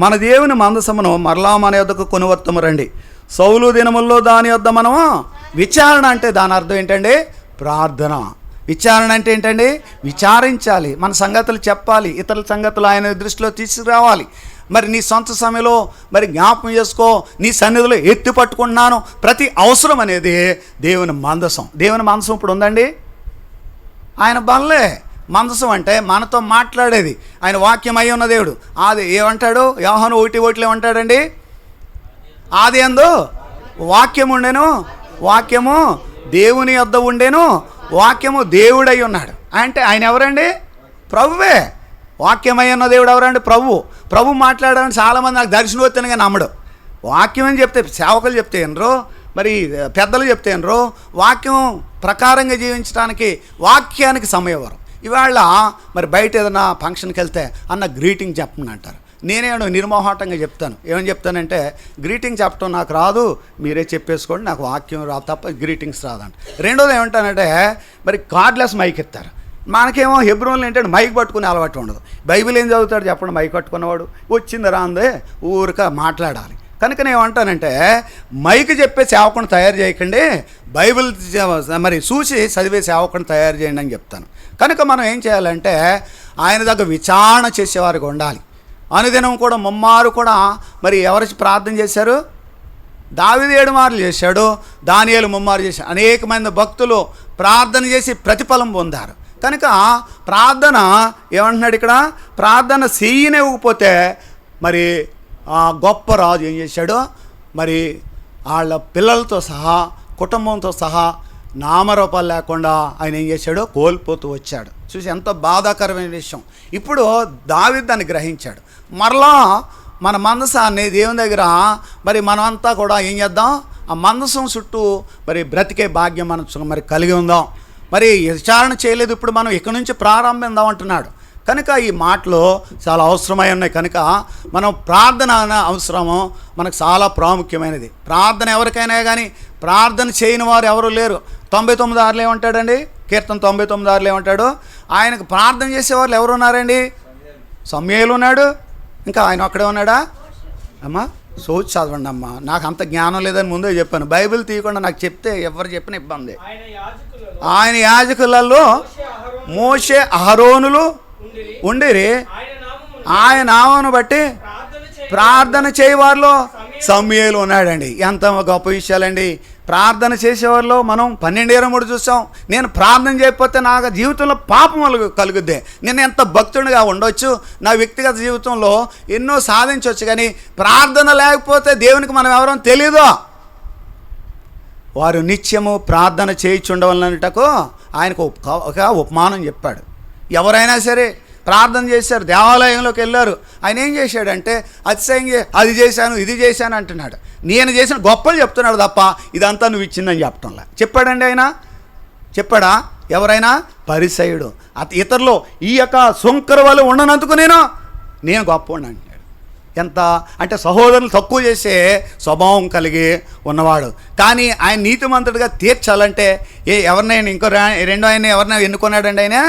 మన దేవుని మందసమును మరలా మన యొద్దకు కొనివత్తము రండి. సౌలు దినముల్లో దాని యొద్ద మనము విచారణ అంటే దాని అర్థం ఏంటండి? ప్రార్థన. విచారణ అంటే ఏంటండి? విచారించాలి, మన సంగతులు చెప్పాలి, ఇతరుల సంగతులు ఆయన దృష్టిలో తీసుకురావాలి. మరి నీ సొంత సమయంలో మరి జ్ఞాపకం చేసుకో, నీ సన్నిధిలో ఎత్తి పట్టుకుంటున్నాను ప్రతి అవసరం అనేది దేవుని మందసం. దేవుని మందసం ఇప్పుడు ఉందండి, ఆయన బల్లే. మందసం అంటే మనతో మాట్లాడేది, ఆయన వాక్యం అయి ఉన్న దేవుడు. అది ఏమంటాడు? యోహాను 1:1 ఏమంటాడండి? ఆది యందు వాక్యం ఉండెను, వాక్యము దేవుని యొద్ద ఉండెను, వాక్యము దేవుడై ఉన్నాడు. అంటే ఆయన ఎవరండి? ప్రభువే. వాక్యమై ఉన్న దేవుడు ఎవరండి? ప్రభు మాట్లాడాలని చాలామంది నాకు దర్శనం వస్తేనే నమ్మడు. వాక్యం అని చెప్తే సేవకులు చెప్తే ఎనరు, మరి పెద్దలు చెప్తే ఎనరు. వాక్యం ప్రకారంగా జీవించడానికి వాక్యానికి సమయం ఇవ్వరు. ఇవాళ మరి బయట ఏదైనా ఫంక్షన్కి వెళ్తే అన్న గ్రీటింగ్ చెప్పండి అంటారు. నేనేమో నిర్మోహాటంగా చెప్తాను. ఏమని చెప్తానంటే, గ్రీటింగ్ చెప్పడం నాకు రాదు, మీరే చెప్పేసుకోండి, నాకు వాక్యం రాదు తప్ప గ్రీటింగ్స్ రాదంట. రెండోది ఏమంటానంటే, మరి కార్డ్లెస్ మైక్ ఇస్తారు. మనకేమో హెబ్రోన్లు ఏంటంటే మైక్ పట్టుకునే అలవాటు ఉండదు. బైబిల్ ఏం చదువుతాడు చెప్పండి? మైక్ పట్టుకున్నవాడు వచ్చింది రాందే ఊరిక మాట్లాడాలి. కనుక నేను ఏమంటానంటే, మైక్ చెప్పే సేవకుని తయారు చేయకండి, బైబిల్ మరి చూసి చదివే సేవకుని తయారు చేయండి అని చెప్తాను. కనుక మనం ఏం చేయాలంటే, ఆయన దగ్గర విచారణ చేసేవారికి ఉండాలి. అనుదినం కూడా ముమ్మారు కూడా మరి ఎవరు ప్రార్థన చేశారు? దావీదు 7 మార్లు చేశాడు, దానియేలు 3 మార్లు చేశాడు. అనేక మంది భక్తులు ప్రార్థన చేసి ప్రతిఫలం పొందారు. కనుక ప్రార్థన ఏమంటున్నాడు ఇక్కడ? ప్రార్థన చెయ్యనివ్వకపోతే మరి ఆ గొప్ప రాజు ఏం చేశాడు? మరి వాళ్ళ పిల్లలతో సహా కుటుంబంతో సహా నామరూపాలు లేకుండా ఆయన ఏం చేశాడు? కోల్పోతూ వచ్చాడు. చూసి ఎంత బాధాకరమైన విషయం. ఇప్పుడు దావీదు దాన్ని గ్రహించాడు. మరలా మన మందసాన్ని దేవుని దగ్గర మరి మనమంతా కూడా ఏం చేద్దాం? ఆ మందసం చుట్టూ మరి బ్రతికే భాగ్యం మనం మరి కలిగి ఉందాం. మరి విచారణ చేయలేదు, ఇప్పుడు మనం ఇక్కడి నుంచి ప్రారంభిద్దాం అంటున్నాడు. కనుక ఈ మాటలు చాలా అవసరమై ఉన్నాయి. కనుక మనం ప్రార్థన అవసరము మనకు చాలా ప్రాముఖ్యమైనది. ప్రార్థన ఎవరికైనా కానీ ప్రార్థన చేయని వారు ఎవరు లేరు. 99:6 ఏమంటాడండి? కీర్తన 99:6 ఏమంటాడు? ఆయనకు ప్రార్థన చేసేవాళ్ళు ఎవరు ఉన్నారండి? సమూయేలు ఉన్నాడు, ఇంకా ఆయన ఒక్కడే ఉన్నాడా అమ్మా? సోచి చదవండి అమ్మా, నాకు అంత జ్ఞానం లేదని ముందే చెప్పాను. బైబిల్ తీయకుండా నాకు చెప్తే ఎవరు చెప్పిన ఇబ్బంది. ఆయన యాజకులలో మోషే అహరోనులు ఉండిరి, ఆయన నామమును బట్టి ప్రార్థన చేయవారిలో సమూయేలు ఉన్నాడండి. ఎంత గొప్ప విషయాలండి. ప్రార్థన చేసేవారిలో మనం 12:23 చూసాం. నేను ప్రార్థన చేయకపోతే నా జీవితంలో పాపం కలుగుద్ది. నేను ఎంత భక్తుడిగా ఉండొచ్చు, నా వ్యక్తిగత జీవితంలో ఎన్నో సాధించవచ్చు, కానీ ప్రార్థన లేకపోతే దేవునికి మనం ఎవరో తెలీదు. వారు నిత్యము ప్రార్థన చేయించుండవలనటకు ఆయనకు ఒక ఉపమానం చెప్పాడు. ఎవరైనా సరే ప్రార్థన చేశారు, దేవాలయంలోకి వెళ్ళారు. ఆయన ఏం చేశాడంటే అతిశయంగా అది చేశాను ఇది చేశాను అంటున్నాడు. నేను చేసిన గొప్పలు చెప్తున్నాడు తప్ప ఇదంతా నువ్వు ఇచ్చిందని చెప్పటంలా. చెప్పాడండి ఆయన? చెప్పాడా? ఎవరైనా పరిసయుడు ఇతరులు ఈ యొక్క సుంకర వాళ్ళు ఉండనందుకు నేను గొప్పవాడిని అంటాడు. ఎంత అంటే సహోదరులు తక్కువ చేసే స్వభావం కలిగి ఉన్నవాడు. కానీ ఆయన నీతిమంతుడిగా తీర్చాలంటే ఎవరినైనా ఇంకో రెండో ఆయన ఎవరినైనా ఎన్నుకున్నాడండి ఆయన?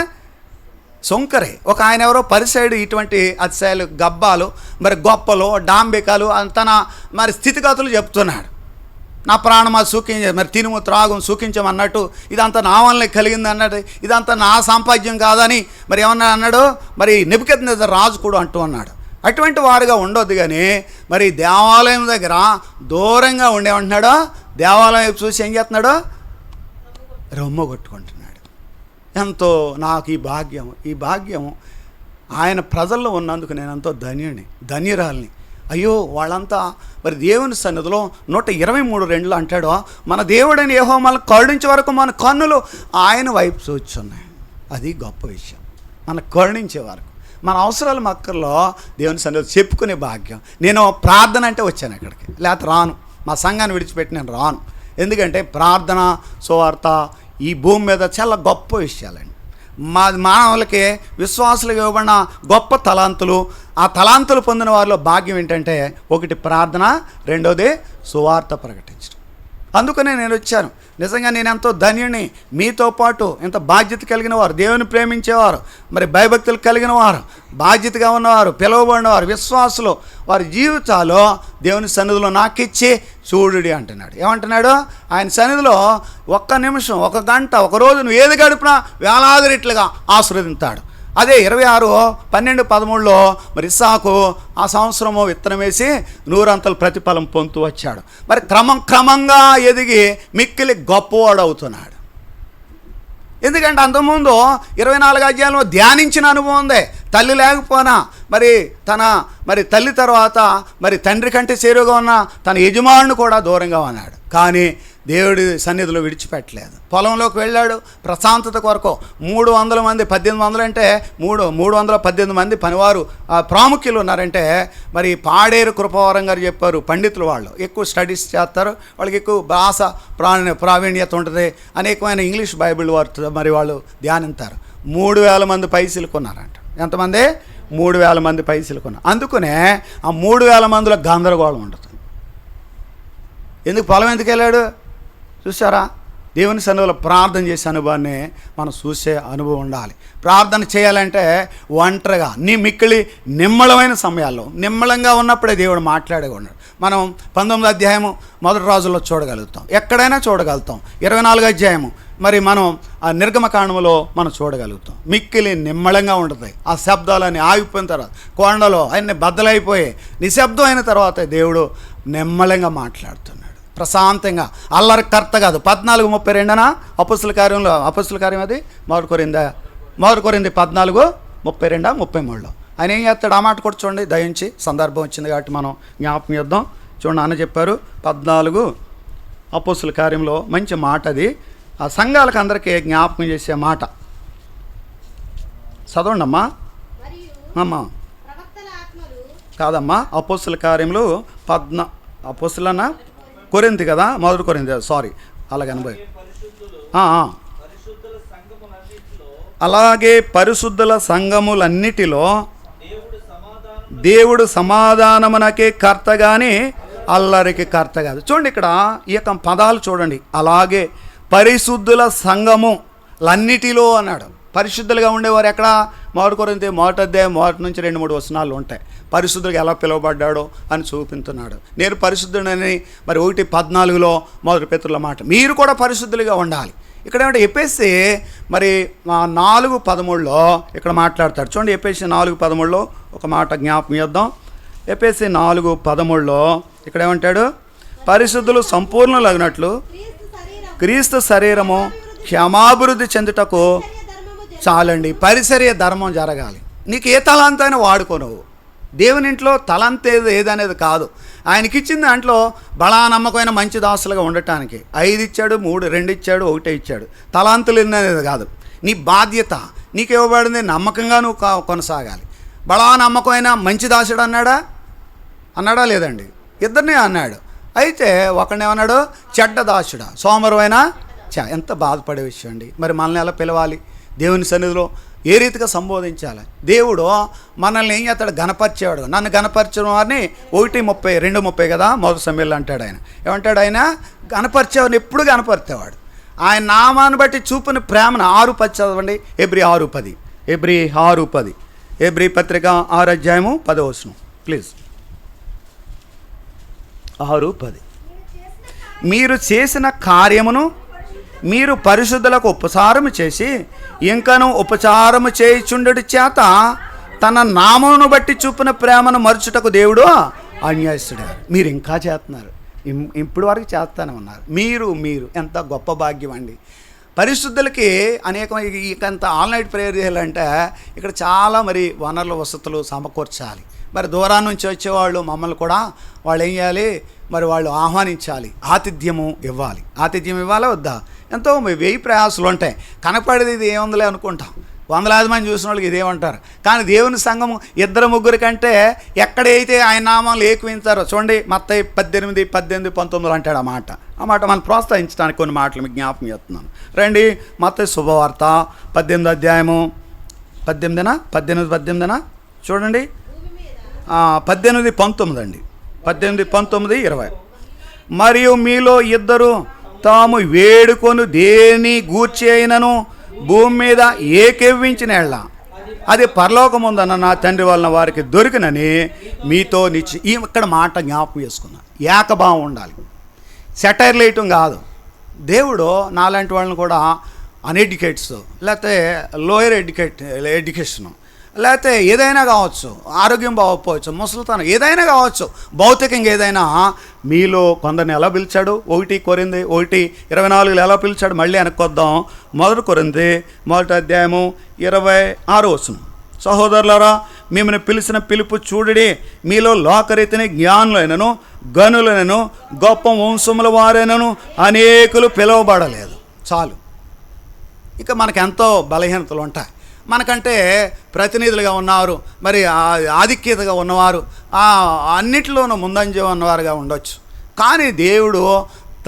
సొంకరే. ఒక ఆయన ఎవరో పరిసైడు ఇటువంటి అతిశయాలు గబ్బాలు మరి గొప్పలు డాంబికాలు తన మరి స్థితిగతులు చెప్తున్నాడు. నా ప్రాణమా సూకించ మరి తినుము త్రాగం సూకించమన్నట్టు ఇదంతా నా వల్లే కలిగింది అన్నట్టు, ఇదంతా నా సాంపాద్యం కాదని మరి ఏమన్నా అన్నాడు. మరి నెబుకద్నెజర్ రాజు కూడా అంటూ అన్నాడు. అటువంటి వారుగా ఉండొద్దు. కానీ మరి దేవాలయం దగ్గర దూరంగా ఉండేమంటున్నాడు, దేవాలయం చూసి ఏం చేస్తున్నాడు? రొమ్మ కొట్టుకుంటున్నాడు. ఎంతో నాకు ఈ భాగ్యం ఆయన ప్రజల్లో ఉన్నందుకు నేను ఎంతో ధన్యురాల్ని. అయ్యో వాళ్ళంతా మరి దేవుని సన్నిధిలో 123:2 అంటాడు, మన దేవుడని యెహోవా మనల్ని కరుణించే వరకు మన కన్నులు ఆయన వైపు చూస్తున్నాయి. అది గొప్ప విషయం. మన కరుణించే వరకు మన అవసరాల మక్కల్లో దేవుని సన్నిధిలో చెప్పుకునే భాగ్యం. నేను ప్రార్థన అంటే వచ్చాను అక్కడికి, లేకపోతే రాను. మా సంఘాన్ని విడిచిపెట్టి నేను రాను. ఎందుకంటే ప్రార్థన సువార్త ఈ భూమి మీద చాలా గొప్ప విషయాలండి. మానవులకి విశ్వాసులకు ఇవ్వబడిన గొప్ప తలాంతులు. ఆ తలాంతులు పొందిన వారిలో భాగ్యం ఏంటంటే ఒకటి ప్రార్థన, రెండోది సువార్త ప్రకటించడం. అందుకనే నేను వచ్చాను. నిజంగా నేను ఎంతో ధన్యుని. మీతో పాటు ఎంత బాధ్యత కలిగిన వారు, దేవుని ప్రేమించేవారు, మరి భయభక్తులు కలిగిన వారు, బాధ్యతగా ఉన్నవారు, పిలువబడినవారు, విశ్వాసులు, వారి జీవితాల్లో దేవుని సన్నిధిలో నాకిచ్చి చూడుడి అంటున్నాడు. ఏమంటున్నాడు? ఆయన సన్నిధిలో 1 నిమిషం, 1 గంట, 1 రోజు నువ్వు ఏది గడిపినా వేలాది రెట్లుగా ఆశీర్వదించాడు. అదే 26:12-13లో మరి ఇస్సాకు ఆ సంవత్సరము విత్తనం వేసి 100 అంతల ప్రతిఫలం పొందుతూ వచ్చాడు. మరి క్రమంగా ఎదిగి మిక్కిలి గొప్పవాడు అవుతున్నాడు. ఎందుకంటే అంతకుముందు 24 అధ్యాయంలో ధ్యానించిన అనుభవం ఉంది. తల్లి లేకపోయినా మరి తల్లి తర్వాత మరి తండ్రి కంటే చేరుగా ఉన్న తన యజమానుడు కూడా దూరంగా ఉన్నాడు. కానీ దేవుడి సన్నిధిలో విడిచిపెట్టలేదు. పొలంలోకి వెళ్ళాడు ప్రశాంతత కొరకు. 300 మంది, 1800 అంటే 318 మంది పనివారు ప్రాముఖ్యులు ఉన్నారంటే మరి పాడేరు కృపవరం గారు చెప్పారు. పండితులు వాళ్ళు ఎక్కువ స్టడీస్ చేస్తారు, వాళ్ళకి ఎక్కువ భాష ప్రావీణ్యత ఉంటుంది. అనేకమైన ఇంగ్లీష్ బైబిల్ వారు మరి వాళ్ళు ధ్యానిస్తారు. 3000 మంది పైసలు కొన్నారంట. ఎంతమంది? 3000 మంది పైసలు కొన్నారు. అందుకనే ఆ 3000 మందిలో గందరగోళం ఉండదు. ఎందుకు? పొలం ఎందుకు వెళ్ళాడు చూసారా? దేవుని సన్నిధిలో ప్రార్థన చేసే అనుభవాన్ని మనం చూసే అనుభవం ఉండాలి. ప్రార్థన చేయాలంటే ఒంటరిగా మిక్కిలి నిమ్మళమైన సమయాల్లో నిమ్మళంగా ఉన్నప్పుడే దేవుడు మాట్లాడే ఉన్నాడు. మనం 19వ అధ్యాయము 1 రాజుల్లో చూడగలుగుతాం, ఎక్కడైనా చూడగలుగుతాం. 24వ అధ్యాయము మరి మనం ఆ నిర్గమకాండములో మనం చూడగలుగుతాం. మిక్కిలి నిమ్మళంగా ఉంటుంది. ఆ శబ్దాలన్నీ ఆగిపోయిన తర్వాత కొండలో అన్నీ బద్దలైపోయి నిశ్శబ్దం అయిన తర్వాత దేవుడు నిమ్మళంగా మాట్లాడుతున్నాడు, ప్రశాంతంగా. అల్లరికర్త కాదు. 14:32 అపొస్తలుల కార్యం అది 1 కొరింథీ 14:32-33లో ఆయన ఏం చేస్తాడు? ఆ మాట కూడా చూడండి దయించి. సందర్భం వచ్చింది కాబట్టి మనం జ్ఞాపకం చేద్దాం. చూడండి, అన్న చెప్పారు 14 అపొస్తలుల కార్యంలో మంచి మాట అది. ఆ సంఘాలకు అందరికీ జ్ఞాపకం చేసే మాట. చదవండి అమ్మా. అమ్మా కాదమ్మా, అపొస్తలుల కార్యములు అపొస్తలులన్నా కొరింథీ కదా, 1 కొరింథీ, సారీ అలాగే అనుభవం. అలాగే పరిశుద్ధుల సంఘములన్నిటిలో దేవుడు సమాధానమునకే కర్త కానీ అల్లరికి కర్త కాదు. చూడండి ఇక్కడ ఈ యొక్క పదాలు చూడండి. అలాగే పరిశుద్ధుల సంఘములన్నిటిలో అన్నాడు. పరిశుద్ధులుగా ఉండేవారు ఎక్కడ? మొదటి కొరింథీ 1వ అధ్యాయం 1 నుంచి 2-3 వచనాలు ఉంటాయి. పరిశుద్ధుడికి ఎలా పిలువబడ్డాడో అని చూపించున్నాడు. నేను పరిశుద్ధుడని మరి 1:14 మొదటి పేతురుల మాట, మీరు కూడా పరిశుద్ధులుగా ఉండాలి. ఇక్కడ ఏమంటే ఎఫెసీ మరి 4:13 ఇక్కడ మాట్లాడతాడు. చూడండి, ఎఫెసీ 4:13 ఒక మాట జ్ఞాపకం చేద్దాం. ఎఫెసీ 4:13 ఇక్కడ ఏమంటాడు, పరిశుద్ధులు సంపూర్ణులగినట్లు క్రీస్తు శరీరము క్షమాభివృద్ధి చెందుటకు చాలండి. పరిసర్య ధర్మం జరగాలి. నీకు ఏ తలాంత అయినా వాడుకోనవు. దేవుని ఇంట్లో తలంత ఏదనేది కాదు. ఆయనకిచ్చిన దాంట్లో బలా నమ్మకమైన మంచి దాసులుగా ఉండటానికి 5 ఇచ్చాడు, 3, 2 ఇచ్చాడు, 1 ఇచ్చాడు. తలాంతులు అనేది కాదు. నీ బాధ్యత నీకు ఇవ్వబడింది, నమ్మకంగా నువ్వు కొనసాగాలి. బలా నమ్మకమైన మంచి దాసుడు అన్నాడా లేదండి? ఇద్దరిని అన్నాడు. అయితే ఒకడిని ఏమన్నాడు, చెడ్డ దాసుడా, సోమరువైన ఎంత బాధపడే విషయం అండి. మరి మనల్ని ఎలా పిలవాలి? దేవుని సన్నిధిలో ఏ రీతిగా సంబోధించాలి? దేవుడు మనల్ని ఏం చేస్తాడు? గణపరిచేవాడు. నన్ను గణపరిచిన వారిని 1:30, 2:30 కదా మొదటి సమయంలో అంటాడు ఆయన. ఏమంటాడు ఆయన? గణపరిచేవాడిని ఎప్పుడు గణపరిచేవాడు. ఆయన నామాన్ని బట్టి చూపిన ప్రేమను 6:10 చదవండి. ఎబ్రీ 6:10 ఎబ్రీ 6:10 ఎబ్రీ పత్రిక 6వ అధ్యాయము 10వ వచనం ప్లీజ్. 6:10 మీరు చేసిన కార్యమును మీరు పరిశుద్ధులకు ఉపచారము చేసి ఇంకను ఉపచారము చేయుచుండుట చేత తన నామమును బట్టి చూపిన ప్రేమను మరుచుటకు దేవుడు అన్యాయస్తుడు. మీరు ఇంకా చేస్తున్నారు, ఇప్పుడు వరకు చేస్తానే ఉన్నారు. మీరు ఎంత గొప్ప భాగ్యం అండి. పరిశుద్ధులకి అనేక ఇకంత ఆల్ నైట్ ప్రేయర్ చేయాలంటే ఇక్కడ చాలా మరి వనరుల వసతులు సమకూర్చాలి. మరి దూరం నుంచి వచ్చేవాళ్ళు మమ్మల్ని కూడా వాళ్ళు ఏం చేయాలి? మరి వాళ్ళు ఆహ్వానించాలి, ఆతిథ్యము ఇవ్వాలి. ఆతిథ్యం ఇవ్వాలా వద్దా? ఎంతో 1000 ప్రయాసాలు ఉంటాయి. కనపడేది ఇది ఏముందిలే అనుకుంటాం. 100,000 మంది చూసిన వాళ్ళకి ఇదేమంటారు. కానీ దేవుని సంఘము 2-3 కంటే ఎక్కడైతే ఆయన నామాలు ఏకవించారో చూడండి. మత్తయి 18, 18, 19 అంటాడు. ఆ మాట మనం ప్రోత్సహించడానికి కొన్ని మాటలు మీకు జ్ఞాపకం చేస్తున్నాను. రండి, మత్తయి శుభవార్త 18వ అధ్యాయము 18 చూడండి. 18, 19 అండి. 18, 19, 20. మరియు మీలో ఇద్దరు తాము వేడుకొను దేని గూర్చి అయినను భూమి మీద ఏకెవ్వించిన ఎళ్ళ అది పరలోకముందన్న నా తండ్రి వలన వారికి దొరికినని మీతో ఇక్కడ మాట జ్ఞాపకం చేసుకున్నా. ఏకభావం ఉండాలి, సెటైర్ లేయటం కాదు. దేవుడు నాలాంటి వాళ్ళని కూడా అన్ఎడ్యుకేట్స్ లేకపోతే లోయర్ ఎడ్యుకేషను లేకపోతే ఏదైనా కావచ్చు, ఆరోగ్యం బాగోకపోవచ్చు, ముసలితనం ఏదైనా కావచ్చు, భౌతికంగా ఏదైనా మీలో కొందరిని ఎలా పిలిచాడు? 1 కొరింథీ 1:24 ఎలా పిలిచాడు? మళ్ళీ వెనక్కొద్దాం. 1 కొరింథీ 1వ అధ్యాయము 26వ వచనం. సహోదరులారా, మిమ్మల్ని పిలిచిన పిలుపు చూడడి. మీలో లోకరీతిని జ్ఞానులైనను గనులైనను గొప్ప వంశముల వారైనను అనేకులు పిలువబడలేదు. చాలు. ఇక మనకెంతో బలహీనతలు ఉంటాయి. మనకంటే ప్రతినిధులుగా ఉన్నవారు, మరి ఆధిక్యతగా ఉన్నవారు, అన్నిటిలోనూ ముందంజ ఉన్నవారుగా ఉండొచ్చు. కానీ దేవుడు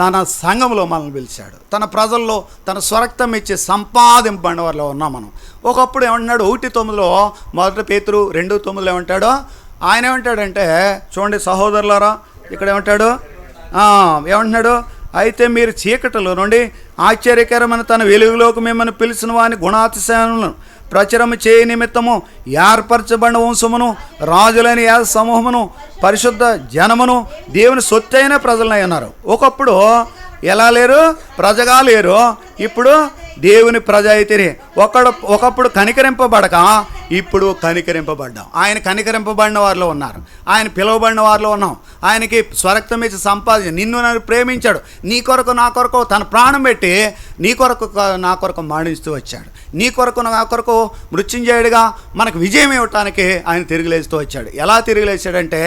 తన సంఘంలో మనల్ని పిలిచాడు. తన ప్రజల్లో తన స్వరక్తం ఇచ్చి సంపాదింపబడిన వారిలో ఉన్నాం మనం. ఒకప్పుడు ఏమంటున్నాడు? 1:9 మొదటి పేతురు 2:9 ఏమంటాడో ఆయన ఏమంటాడంటే చూడండి సహోదరులారా, ఇక్కడ ఏమంటున్నాడు? అయితే మీరు చీకటిలో నుండి ఆశ్చర్యకరమైన తన వెలుగులోకి మిమ్మల్ని పిలిచిన వాని గుణాతిశయములను ప్రచురము చేయ నిమిత్తము ఏర్పరచబడిన వంశమును రాజులైన యాజ సమూహమును పరిశుద్ధ జనమును దేవుని సొత్తైన ప్రజలనై ఉన్నారు. ఒకప్పుడు ఎలా లేరు? ప్రజగా లేరు. ఇప్పుడు దేవుని ప్రజ అయితేనే. ఒకప్పుడు కనికరింపబడక ఇప్పుడు కనికరింపబడ్డాం. ఆయన కనికరింపబడిన వారిలో ఉన్నారు, ఆయన పిలువబడిన వారిలో ఉన్నాం. ఆయనకి స్వరక్తం ఇచ్చి సంపాదించి నిన్ను నన్ను ప్రేమించాడు. నీ కొరకు నా కొరకు తన ప్రాణం పెట్టి నీ కొరకు నా కొరకు మరణిస్తూ వచ్చాడు. నీ కొరకు నా కొరకు మృత్యుంజయుడిగా మనకు విజయం ఇవ్వటానికి ఆయన తిరిగిలేస్తూ వచ్చాడు. ఎలా తిరిగిలేచాడంటే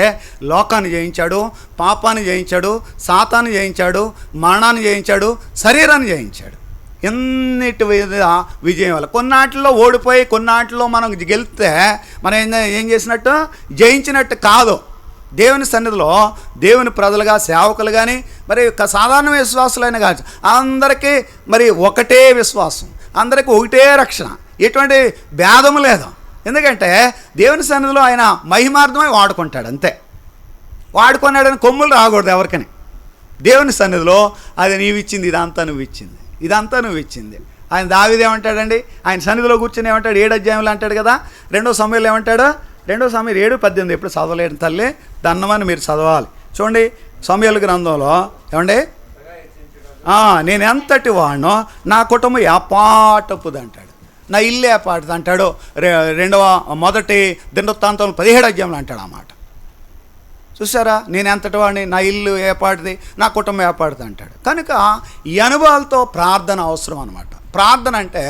లోకాన్ని జయించాడు, పాపాన్ని జయించాడు, సాతాన్ని జయించాడు, మరణాన్ని జయించాడు, శరీరాన్ని జయించాడు. ఎన్నిటి విజయం వల్ల కొన్నాటిలో ఓడిపోయి కొన్నాటిలో మనం గెలిస్తే మనం ఏం చేసినట్టు? జయించినట్టు కాదు. దేవుని సన్నిధిలో దేవుని ప్రజలుగా సేవకులు కానీ మరి సాధారణ విశ్వాసులైన కాదు, అందరికీ మరి ఒకటే విశ్వాసం, అందరికీ ఒకటే రక్షణ, ఎటువంటి భేదము లేదు. ఎందుకంటే దేవుని సన్నిధిలో ఆయన మహిమార్థమై వాడుకుంటాడు, అంతే. వాడుకున్నాడని కొమ్ములు రాకూడదు ఎవరికని. దేవుని సన్నిధిలో అది నీవిచ్చింది, ఇదంతా నువ్వు ఇచ్చింది, ఇదంతా నువ్వు ఇచ్చింది, ఆయన దావీదు ఏమంటాడండి, ఆయన సన్నిధిలో కూర్చొని ఏమంటాడు, 7 అధ్యాయంలో అంటాడు కదా, 2 సమూయేలు ఏమంటాడు, 2 సమూయేలు 7:18 ఎప్పుడు చదవలేని తల్లి దన్నమని మీరు చదవాలి. చూడండి సమూయేలు గ్రంథంలో ఏమండి, నేను ఎంతటి వాడినో నా కుటుంబం ఏపాటపుది అంటాడు, నా ఇల్లు ఏపాటిది అంటాడు. మొదటి దినవృత్తాంతంలో 17 అధ్యాయంలో అంటాడు ఆ మాట. చూసారా, నేను ఎంతటి వాడిని, నా ఇల్లు ఏపాటిది, నా కుటుంబం ఏపాటిది అంటాడు. కనుక ఈ అనుభవాలతో ప్రార్థన అవసరం అనమాట. ప్రార్థన అంటే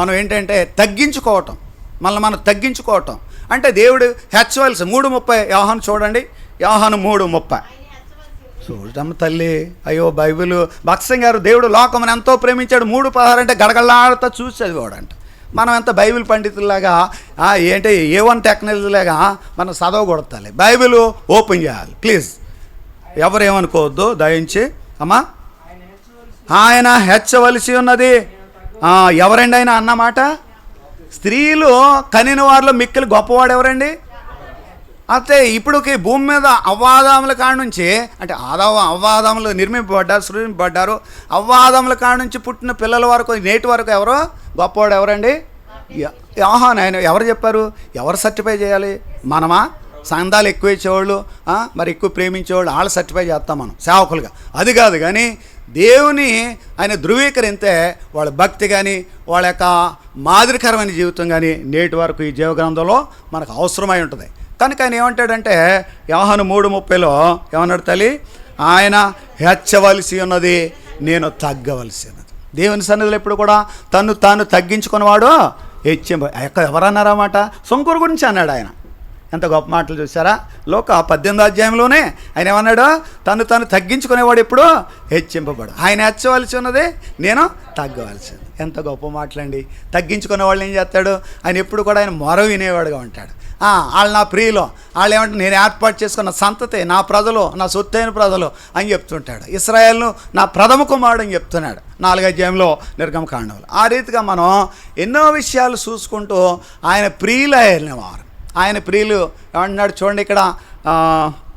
మనం ఏంటంటే తగ్గించుకోవటం, మనం తగ్గించుకోవటం అంటే దేవుడు హెచ్చవలసి 3:30 యోహాను చూడండి, యోహాను 3:30 చూడమ్మ తల్లి. అయ్యో బైబిల్ భక్సింగ్ గారు దేవుడు లోకమును ఎంతో ప్రేమించాడు 3:16 అంటే గడగడలాడుతూ చూసి చదివాడంట. మనం ఎంత బైబిల్ పండితుల్లాగా ఏంటి A1 టెక్నాలజీలాగా మనం చదవకూడతాలి, బైబిల్ ఓపెన్ చేయాలి ప్లీజ్. ఎవరేమనుకోవద్దు దయించి. అమ్మా ఆయన హెచ్చవలసి ఉన్నది. ఎవరండి ఆయన అన్నమాట? స్త్రీలు కనిన వారిలో మిక్కిలి గొప్పవాడు ఎవరండి? అయితే ఇప్పుడుకి భూమి మీద అవ్వాదాముల కాడ నుంచి, అంటే అవ్వాదాములు సృజింపబడ్డారు, అవ్వాదాముల కాడ నుంచి పుట్టిన పిల్లల వరకు నేటి వరకు ఎవరో గొప్పవాడు ఎవరండి? యోహాను. ఆయన ఎవరు చెప్పారు? ఎవరు సర్టిఫై చేయాలి? మనమా? సంఘాలు ఎక్కువ ఇచ్చేవాళ్ళు, మరి ఎక్కువ ప్రేమించేవాళ్ళు వాళ్ళు సర్టిఫై చేస్తాం మనం సేవకులుగా, అది కాదు. కానీ దేవుని ఆయన ధృవీకరిస్తే వాళ్ళ భక్తి కానీ వాళ్ళ యొక్క మాదిరికరమైన జీవితం కానీ నేటి వరకు ఈ జీవగ్రంథంలో మనకు అవసరమై ఉంటుంది. కనుక ఆయన ఏమంటాడంటే యోహాను 3:30లో ఏమన్నాడు తల్లి, ఆయన హెచ్చవలసి ఉన్నది, నేను తగ్గవలసి ఉన్నది. దేవుని సన్నిధిలో ఎప్పుడు కూడా తాను తగ్గించుకున్నవాడు ఎవరన్నారన్నమాట? సొంకూరు గురించి అన్నాడు ఆయన. ఎంత గొప్ప మాటలు చూసారా? లోక 18వ అధ్యాయంలోనే ఆయన ఏమన్నాడు, తను తగ్గించుకునేవాడు ఎప్పుడు హెచ్చింపబడు, ఆయన హెచ్చవలసి ఉన్నది, నేను తగ్గవలసి. ఎంత గొప్ప మాటలండి. తగ్గించుకునే వాళ్ళు ఏం చేస్తాడు, ఆయన ఎప్పుడు కూడా ఆయన మొర వినేవాడుగా ఉంటాడు. వాళ్ళు నా ప్రియులు, వాళ్ళు ఏమంటే నేను ఏర్పాటు చేసుకున్న సంతతి, నా ప్రజలు, నా సొత్తైన ప్రజలు అని చెప్తుంటాడు. ఇశ్రాయేలును నా ప్రథమ కుమారుడు అని చెప్తున్నాడు 4వ అధ్యాయంలో నిర్గమకాండంలో. ఆ రీతిగా మనం ఎన్నో విషయాలు చూసుకుంటూ ఆయన ప్రియులు అయినవారు, ఆయన ప్రియులు ఏమంటున్నాడు చూడండి. ఇక్కడ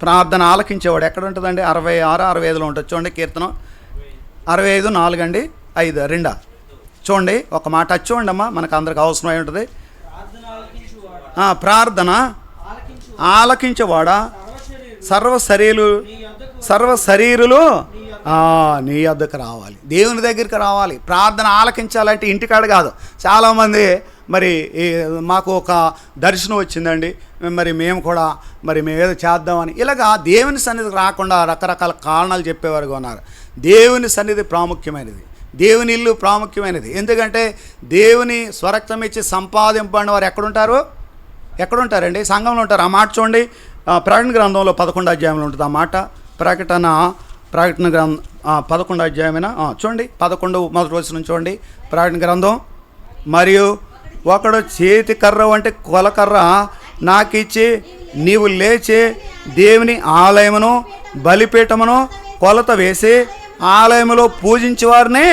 ప్రార్థన ఆలకించేవాడు ఎక్కడ ఉంటుందండి? 66, 65లో ఉంటుంది చూడండి. కీర్తనం 65:4 అండి, 5:2 చూడండి. ఒక మాట చూడండి అమ్మా, మనకు అందరికి అవసరమై ఉంటుంది. ప్రార్థన ఆలకించేవాడా, సర్వ శరీరులు నీ వద్దకు రావాలి, దేవుని దగ్గరికి రావాలి. ప్రార్థన ఆలకించాలంటే ఇంటికాడ కాదు. చాలామంది మరి మాకు ఒక దర్శనం వచ్చిందండి, మరి మేము కూడా మేమేదో చేద్దామని ఇలాగా దేవుని సన్నిధికి రాకుండా రకరకాల కారణాలు చెప్పేవారుగా ఉన్నారు. దేవుని సన్నిధి ప్రాముఖ్యమైనది, దేవుని ఇల్లు ప్రాముఖ్యమైనది. ఎందుకంటే దేవుని స్వరక్తం ఇచ్చి సంపాదింపబడిన వారు ఎక్కడుంటారండి? సంఘంలో ఉంటారు. ఆ మాట చూడండి, ప్రకటన గ్రంథంలో 11వ అధ్యాయంలో ఉంటుంది ఆ మాట. ప్రకటన గ్రంథం 11వ అధ్యాయమైనా చూడండి, 11 మొదటి వచనం చూడండి. ప్రకటన గ్రంథం, మరియు ఒకడు చేతి కర్ర వంటి కొలకర్ర నాకిచ్చి, నీవు లేచి దేవుని ఆలయమును బలిపీఠమును కొలత వేసి ఆలయములో పూజించే వారిని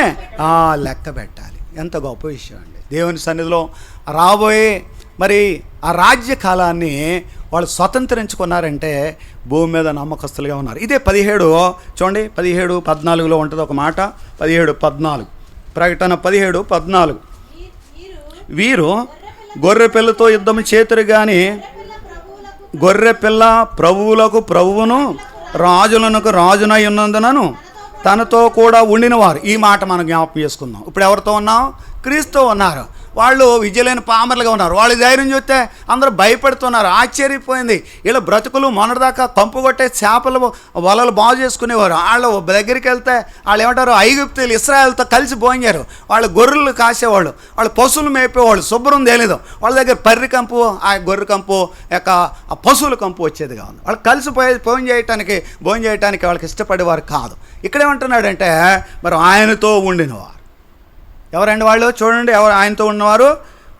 లెక్క పెట్టాలి. ఎంత గొప్ప విషయం అండి. దేవుని సన్నిధిలో రాబోయే మరి ఆ రాజ్య కాలాన్ని వాళ్ళు స్వతంత్రించుకున్నారంటే భూమి మీద నమ్మకస్తులుగా ఉన్నారు. ఇదే 17 చూడండి, 17:14లో ఉంటుంది ఒక మాట. 17:14 ప్రకటన 17:14 వీరు గొర్రె పిల్లతో యుద్ధం చేతురు కానీ గొర్రె పిల్ల ప్రభువులకు ప్రభువును రాజులకు రాజునై ఉన్నందునను తనతో కూడా ఉండినవారు. ఈ మాట మనం జ్ఞాపకం చేసుకుందాం. ఇప్పుడు ఎవరితో ఉన్నాం? క్రీస్తుతో ఉన్నారు. వాళ్ళు విజయలేని పామర్లుగా ఉన్నారు. వాళ్ళు ధైర్యం చూస్తే అందరూ భయపడుతున్నారు. ఆశ్చర్యపోయింది. వీళ్ళ బ్రతుకులు మొన్నటిదాకా కంపు కొట్టే చేపలు వలలు బాగు చేసుకునేవారు. వాళ్ళు దగ్గరికి వెళ్తే వాళ్ళు ఏమంటారు, ఐగుప్తీయులు ఇశ్రాయేలుతో కలిసి పోయించారు. వాళ్ళు గొర్రెలు కాసేవాళ్ళు, వాళ్ళు పశువులు మేపేవాళ్ళు. శుభ్రం తెలియదు వాళ్ళ దగ్గర. పర్రి కంపు, ఆ గొర్రె కంపు యొక్క ఆ పశువుల కంపు వచ్చేదిగా ఉంది. వాళ్ళు కలిసి భోజనం చేయటానికి వాళ్ళకి ఇష్టపడేవారు కాదు. ఇక్కడేమంటున్నాడంటే మరి ఆయనతో ఉండినవారు. ఎవరండి వాళ్ళు? చూడండి, ఎవరు ఆయనతో ఉన్నవారు?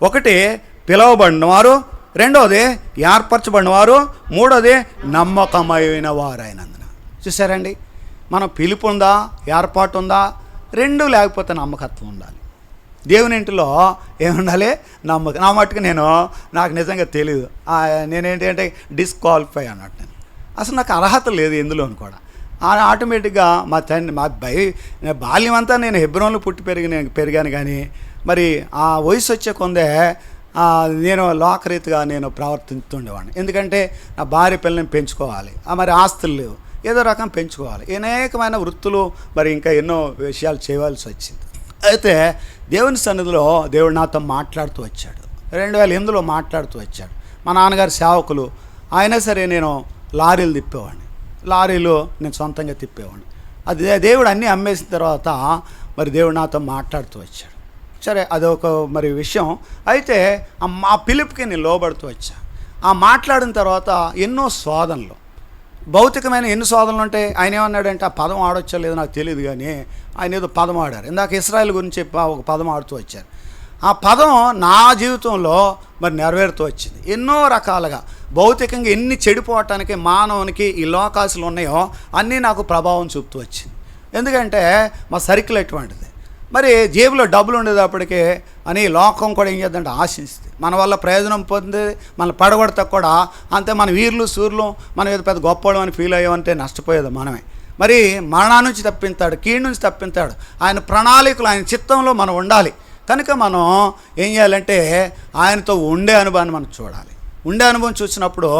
ఒకటి పిలవబడినవారు, రెండోది ఏర్పరచబడినవారు, మూడోది నమ్మకమైన వారు అయినందున. చూసారండి, మనం పిలుపు ఉందా, ఏర్పాటు ఉందా? రెండు లేకపోతే నమ్మకత్వం ఉండాలి. దేవుని ఇంటిలో ఏముండాలి? నమ్మకం. నా మట్టుకు నాకు నిజంగా తెలియదు. నేనేంటి అంటే డిస్క్వాలిఫై అన్నట్టు. అసలు నాకు అర్హత లేదు ఎందులోని కూడా. ఆటోమేటిక్గా మా తండ్రి బాల్యం అంతా నేను హెబ్రోన్లో పుట్టి పెరిగాను కానీ మరి ఆ వయసు వచ్చే కొందే నేను లోకరీతిగా నేను ప్రవర్తిస్తుండేవాడిని. ఎందుకంటే నా భార్య పిల్లల్ని పెంచుకోవాలి, మరి ఆస్తులు లేవు, ఏదో రకం పెంచుకోవాలి, అనేకమైన వృత్తులు, మరి ఇంకా ఎన్నో విషయాలు చేయవలసి వచ్చింది. అయితే దేవుని సన్నిధిలో దేవుడు నాతో మాట్లాడుతూ వచ్చాడు. 2008లో మాట్లాడుతూ వచ్చాడు. మా నాన్నగారు సేవకులు అయినా సరే నేను లారీలు తిప్పేవాడిని, లారీలు నేను సొంతంగా తిప్పేవాడిని. అది దేవుడు అన్నీ అమ్మేసిన తర్వాత మరి దేవుడు నాతో మాట్లాడుతూ వచ్చాడు. సరే, అదొక మరి విషయం. అయితే ఆ పిలుపుకి నేను లోబడుతూ వచ్చా. ఆ మాట్లాడిన తర్వాత ఎన్నో శోధనలు, భౌతికమైన ఎన్ని శోధనలు ఉంటాయి. ఆయన ఏమన్నాడంటే, ఆ పదం ఆడొచ్చో లేదో నాకు తెలియదు కానీ ఆయన ఏదో పదం ఆడారు. ఇందాక ఇశ్రాయేల్ గురించి ఒక పదం ఆడుతూ వచ్చారు. ఆ పదం నా జీవితంలో మరి నెరవేరుతూ వచ్చింది. ఎన్నో రకాలుగా భౌతికంగా ఎన్ని చెడిపోవటానికి మానవునికి ఈ లోకాసులు ఉన్నాయో అన్నీ నాకు ప్రభావం చూపుతూ వచ్చింది. ఎందుకంటే మా సర్కిల్ ఎటువంటిది, మరి జేబులో డబ్బులు ఉండేటప్పటికే అని లోకం కూడా ఏం చేద్దంటే ఆశిస్తుంది, మన వల్ల ప్రయోజనం పొంది మన పడగొడతా కూడా అంతే. మన వీర్లు సూర్యులు మనం ఏదో పెద్ద గొప్పవాడు అని ఫీల్ అయ్యామంటే నష్టపోయేది మనమే. మరి మరణా నుంచి తప్పిస్తాడు, కీడు నుంచి తప్పిస్తాడు. ఆయన ప్రణాళికలు, ఆయన చిత్తంలో మనం ఉండాలి. కనుక మనం ఏం చేయాలంటే ఆయనతో ఉండే అనుభవాన్ని మనం చూడాలి. ఉండే అనుభవం చూసినప్పుడు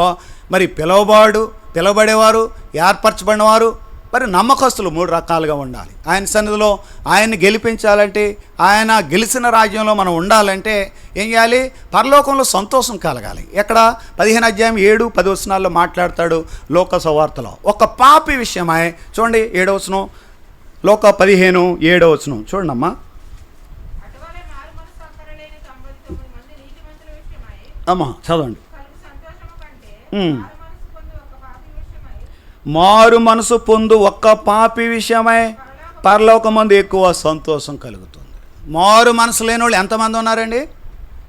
మరి పిలవబడేవారు, ఏర్పరచబడినవారు, మరి నమ్మకస్తులు 3 రకాలుగా ఉండాలి. ఆయన సన్నిధిలో ఆయన్ని గెలిపించాలంటే, ఆయన గెలిచిన రాజ్యంలో మనం ఉండాలంటే ఏం చేయాలి? పరలోకంలో సంతోషం కలగాలి. ఎక్కడ 15 అధ్యాయం 7-10 వచనాల్లో మాట్లాడతాడు లోక సువార్తలో. ఒక పాపి విషయమై చూడండి 7వ వచనం, లోక 15:7 వచనం చూడండమ్మా. అమ్మా చదవండి. మారు మనసు పొందు ఒక్క పాపి విషయమై పరలోకమందు ఎక్కువ సంతోషం కలుగుతుంది. మారు మనసు లేని వాళ్ళు ఎంతమంది ఉన్నారండి?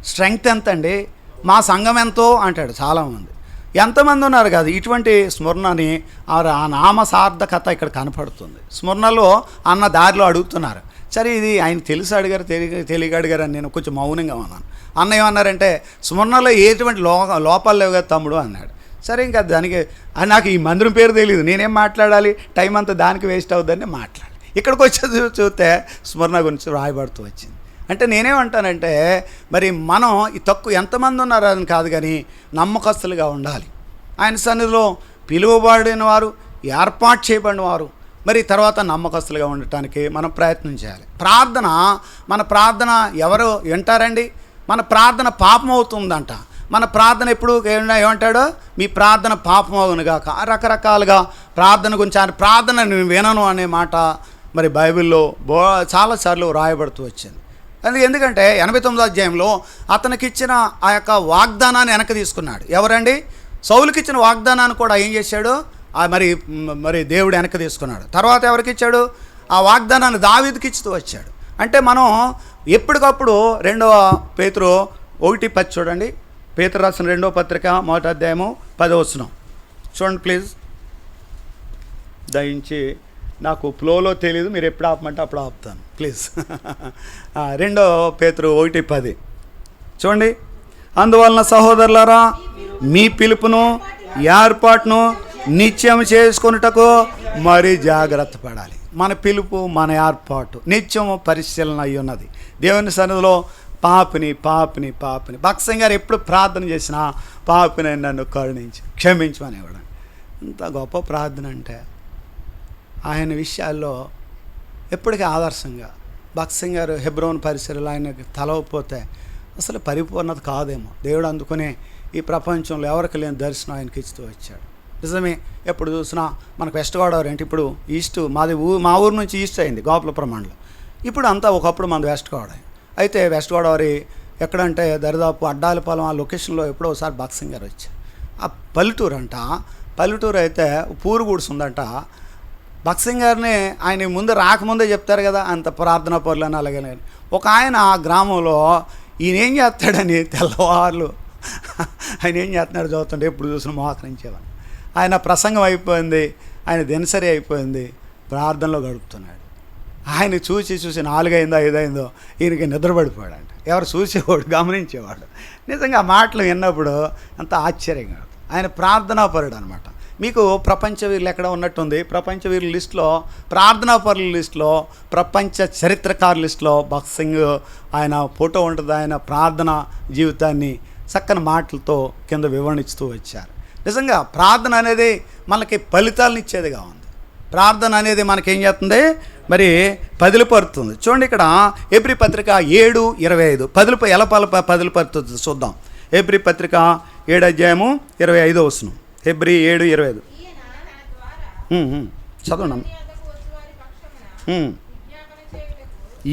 స్ట్రెంగ్త్ ఎంత అండి? మా సంఘం ఎంతో అంటాడు చాలామంది. ఎంతమంది ఉన్నారు కాదు. ఇటువంటి స్మరణని ఆ నామ సార్థకత ఇక్కడ కనపడుతుంది. స్మరణలో అన్న దారిలో అడుగుతున్నారు. సరే, ఇది ఆయన తెలిసి అడిగారు, తెలియక అడిగారు అని నేను కొంచెం మౌనంగా ఉన్నాను. అన్న ఏమన్నారంటే, స్మరణలో ఎటువంటి లోపాలు లేవు కదా తమ్ముడు అన్నాడు. సరే, ఇంకా దానికి నాకు ఈ మందిరం పేరు తెలియదు, నేనేం మాట్లాడాలి, టైం అంతా దానికి వేస్ట్ అవుతుందని మాట్లాడాలి. ఇక్కడికి వచ్చి చూస్తే స్మరణ గురించి రాయబడుతూ వచ్చింది. అంటే నేనేమంటానంటే, మరి మనం ఈ తక్కువ ఎంతమంది ఉన్నారు అని కాదు కానీ నమ్మకస్తులుగా ఉండాలి. ఆయన సన్నిధిలో పిలువబడిన వారు, ఏర్పాటు చేయబడిన వారు, మరి తర్వాత నమ్మకస్తులుగా ఉండటానికి మనం ప్రయత్నం చేయాలి. మన ప్రార్థన ఎవరు వింటారండి? మన ప్రార్థన పాపం అవుతుందంట. మన ప్రార్థన ఎప్పుడు ఏమంటాడో, మీ ప్రార్థన పాపం అవునుగాక. రకరకాలుగా ప్రార్థన గురించి, ఆయన ప్రార్థన నేను వినను అనే మాట మరి బైబిల్లో చాలాసార్లు రాయబడుతూ వచ్చింది. ఎందుకంటే 89వ అధ్యాయంలో అతనికిచ్చిన ఆ యొక్క వాగ్దానాన్ని వెనక్కి తీసుకున్నాడు. ఎవరండి? సౌలుకి ఇచ్చిన వాగ్దానాన్ని కూడా ఏం చేశాడు? మరి దేవుడు వెనక్కి తీసుకున్నాడు. తర్వాత ఎవరికి ఇచ్చాడు? ఆ వాగ్దానాన్ని దావీదుకి ఇస్తూ వచ్చాడు. అంటే మనం ఎప్పటికప్పుడు 2వ పేతురు 1:10 చూడండి. పేతురు రాసిన 2వ పత్రిక 1వ అధ్యాయము 10వ వచనం చూడండి ప్లీజ్. దయించి, నాకు ఫ్లోలో తెలియదు, మీరు ఎప్పుడు ఆపమంటే అప్పుడు ఆపుతాను ప్లీజ్. 2వ పేతురు 1:10 చూడండి. అందువలన సహోదరులారా, మీ పిలుపును ఏర్పాటును నిత్యం చేసుకొనుటకు మరీ జాగ్రత్త పడాలి. మన పిలుపు, మన ఏర్పాటు నిత్యం పరిశీలన అయి ఉన్నది. దేవుని సన్నిధిలో పాపిని భక్సింగ్ గారు ఎప్పుడు ప్రార్థన చేసినా పాపిని నన్ను కరుణించి క్షమించమనేవాడు. ఇంత గొప్ప ప్రార్థన అంటే ఆయన విషయాల్లో ఎప్పటికీ ఆదర్శంగా. భక్సింగ్ గారు హెబ్రోన్ పరిసరాలు ఆయనకి తలవపోతే అసలు పరిపూర్ణత కాదేమో. దేవుడు అందుకునే ఈ ప్రపంచంలో ఎవరికి లేని దర్శనం ఆయనకి ఇస్తూ వచ్చాడు. నిజమే, ఎప్పుడు చూసినా మనకు వెస్ట్ గోదావరి అంటే ఇప్పుడు ఈస్ట్, మా ఊరు నుంచి ఈస్ట్ అయింది గోపాలపురం మండలం. ఇప్పుడు అంతా ఒకప్పుడు మనది వెస్ట్ గోదావరి. అయితే వెస్ట్ గోదావరి ఎక్కడంటే దరిదాపు అడ్డాలపాలెం ఆ లొకేషన్లో ఎప్పుడో ఒకసారి భక్సింగ్ గారు వచ్చారు. ఆ పల్లెటూరు అయితే పూరు గుడిసుందంట. భక్సింగ్ గారిని ఆయన ముందు రాకముందే చెప్తారు కదా, అంత ప్రార్థనా పరులు అని అలాగే. ఒక ఆయన ఆ గ్రామంలో ఈయన ఏం చేస్తాడని తెల్లవార్లు ఆయన ఏం చేస్తున్నాడు చదువుతుంటే ఎప్పుడు చూసిన మోకరించేవాడు. ఆయన ప్రసంగం అయిపోయింది, ఆయన దినసరి అయిపోయింది, ప్రార్థనలో గడుపుతున్నాడు. ఆయన చూసి 4 అయిందో 5 అయిందో ఈయనకి నిద్రపడిపోయాడంట. ఎవరు చూసేవాడు, గమనించేవాడు. నిజంగా ఆ మాటలు విన్నప్పుడు అంత ఆశ్చర్యంగా. ఆయన ప్రార్థనాపరుడు అనమాట. మీకు ప్రపంచ వీరులు ఎక్కడ ఉన్నట్టుంది? ప్రపంచ వీరుల లిస్టులో, ప్రార్థనా పరుల లిస్టులో, ప్రపంచ చరిత్రకారుల లిస్టులో భగత్ సింగ్ ఆయన ఫోటో ఉంటుంది. ఆయన ప్రార్థన జీవితాన్ని చక్కని మాటలతో కింద వివరణిస్తూ వచ్చారు. నిజంగా ప్రార్థన అనేది మనకి ఫలితాలను ఇచ్చేదిగా ఉంది. ప్రార్థన అనేది మనకేం చేస్తుంది? మరి పదిలిపరుతుంది. చూడండి, ఇక్కడ హెబ్రీ పత్రిక 7:25 ఎలా పదిలిపరుతుంది చూద్దాం. హెబ్రీ పత్రిక 7:25. హెబ్రీ 7:25 చదవండి.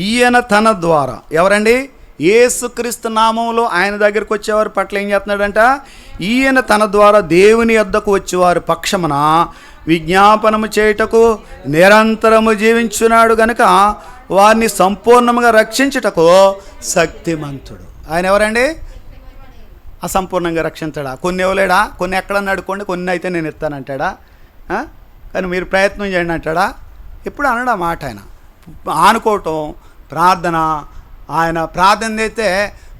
ఈయన తన ద్వారా, ఎవరండి? యేసుక్రీస్తు నామంలో ఆయన దగ్గరికి వచ్చేవారి పట్ల ఏం చేస్తున్నాడంట? ఈయన తన ద్వారా దేవుని యొద్దకు వచ్చేవారి పక్షమున విజ్ఞాపనము చేయుటకు నిరంతరము జీవించున్నాడు గనుక వారిని సంపూర్ణంగా రక్షించుటకు శక్తిమంతుడు. ఆయన ఎవరండి? అసంపూర్ణంగా రక్షించడా? కొన్ని ఇవ్వలేడా? కొన్ని ఎక్కడన్నా అడుకోండి, కొన్ని అయితే నేను ఇస్తానంటాడా? కానీ మీరు ప్రయత్నం చేయండి అంటాడా? ఎప్పుడు అనడా మాట. ఆయన ఆనుకోవటం ప్రార్థన. ఆయన ప్రార్థన అయితే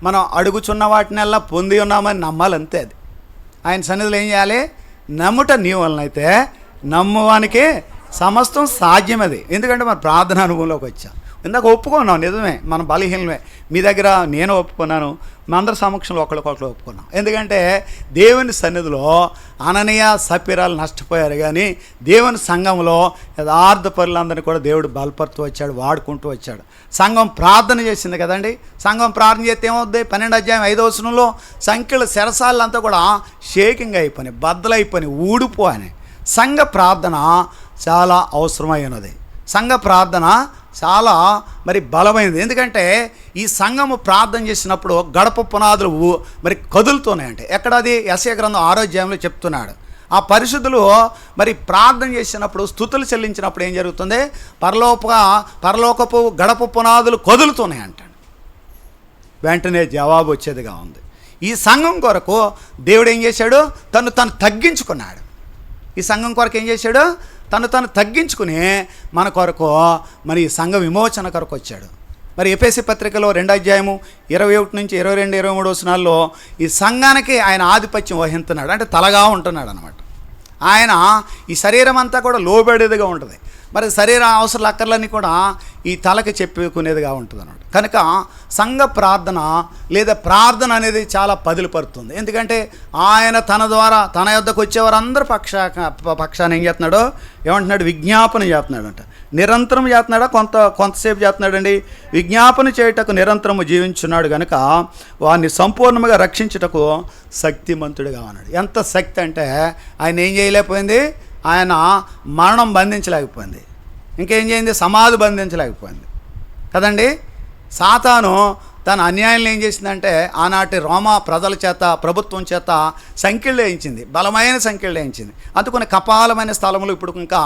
మనం అడుగుచున్న వాటినల్లా పొంది ఉన్నామని నమ్మాలంతే. అది ఆయన సన్నిధిలో ఏం చేయాలి? నమ్ముట నీ వలనైతే నమ్మువానికి సమస్తం సాధ్యం. అది ఎందుకంటే మన ప్రార్థన అనుభవంలోకి వచ్చాం. ఇందాక ఒప్పుకున్నాం, నిజమే, మన బలహీనమే. మీ దగ్గర నేను ఒప్పుకున్నాను, మా అందరి సమక్షంలో ఒకరికొకరు ఒప్పుకున్నాం. ఎందుకంటే దేవుని సన్నిధిలో అననీయ సపీరాలు నష్టపోయారు, కానీ దేవుని సంఘంలో యథార్థ పరులందరినీ కూడా దేవుడు బలపరుతూ వచ్చాడు, వాడుకుంటూ వచ్చాడు. సంఘం ప్రార్థన చేసింది కదండి. సంఘం ప్రార్థన చేస్తే ఏమవుద్ది? 12:5 సంఖ్యల శరసాలంతా కూడా షేకింగ్ అయిపోయినాయి, బద్దలైపోయినాయి, ఊడిపోయినాయి. సంఘ ప్రార్థన చాలా అవసరమైనది. సంఘ ప్రార్థన చాలా మరి బలమైనది. ఎందుకంటే ఈ సంఘము ప్రార్థన చేసినప్పుడు గడప పునాదులు మరి కదులుతున్నాయంటే ఎక్కడ? అది యెషయా గ్రంథం 6 చెప్తున్నాడు. ఆ పరిశుద్ధులు మరి ప్రార్థన చేసినప్పుడు, స్తుతులు చెల్లించినప్పుడు ఏం జరుగుతుంది? పరలోకపు గడప పునాదులు కదులుతున్నాయి అంటాడు. వెంటనే జవాబు వచ్చేదిగా ఉంది. ఈ సంఘం కొరకు దేవుడు ఏం చేశాడు? తను తగ్గించుకున్నాడు. ఈ సంఘం కొరకు ఏం చేశాడు? తను తగ్గించుకుని మన కొరకు మరి సంఘ విమోచన కొరకు వచ్చాడు. మరి ఎఫెసీ పత్రికలో 2:21-22-23 ఈ సంఘానికి ఆయన ఆధిపత్యం వహిస్తున్నాడు, అంటే తలగా ఉంటున్నాడు అనమాట. ఆయన ఈ శరీరం అంతా కూడా లోబడేదిగా ఉంటుంది. మరి శరీర అవసరాల అక్కర్లన్నీ కూడా ఈ తలకి చెప్పుకునేదిగా ఉంటుంది అన్నమాట. కనుక సంఘ ప్రార్థన లేదా ప్రార్థన అనేది చాలా పదిలిపడుతుంది. ఎందుకంటే ఆయన తన ద్వారా తన యొద్దకు వచ్చేవారు అందరూ పక్షాన్ని ఏం చేస్తున్నాడో ఏమంటున్నాడు? విజ్ఞాపన చేస్తున్నాడు అంట. నిరంతరం చేస్తున్నాడా? కొంతసేపు చేస్తున్నాడండి. విజ్ఞాపన చేయుటకు నిరంతరము జీవించున్నాడు కనుక వారిని సంపూర్ణంగా రక్షించుటకు శక్తిమంతుడిగా ఉన్నాడు. ఎంత శక్తి అంటే ఆయన ఏం చేయలేకపోయింది? ఆయన మరణం బంధించలేకపోయింది. ఇంకేం చేయింది? సమాధి బంధించలేకపోయింది కదండి. సాతాను తన అన్యాయాలను ఏం చేసిందంటే ఆనాటి రోమా ప్రజల చేత, ప్రభుత్వం చేత సంఖ్యలు వేయించింది, బలమైన సంఖ్యలు వేయించింది. అందుకని కపాలమైన స్థలములు ఇప్పుడు ఇంకా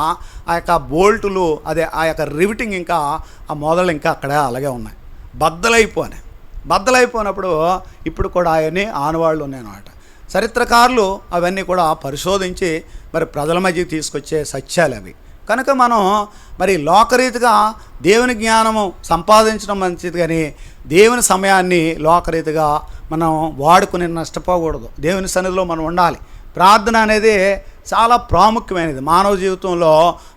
ఆ యొక్క బోల్టులు, అదే ఆ యొక్క రివిటింగ్ ఇంకా ఆ మొదలు ఇంకా అక్కడే అలాగే ఉన్నాయి, బద్దలైపోయినప్పుడు ఇప్పుడు కూడా అవన్నీ ఆనవాళ్ళు ఉన్నాయన్నమాట. చరిత్రకారులు అవన్నీ కూడా పరిశోధించి మరి ప్రజల మధ్యకి తీసుకొచ్చే సత్యాలు అవి. కనుక మనం మరి లోకరీతిగా దేవుని జ్ఞానము సంపాదించడం మంచిది, కానీ దేవుని సమయాన్ని లోకరీతిగా మనం వాడుకుని నష్టపోకూడదు. దేవుని సన్నిధిలో మనం ఉండాలి. ప్రార్థన అనేది చాలా ప్రాముఖ్యమైనది. మానవ జీవితంలో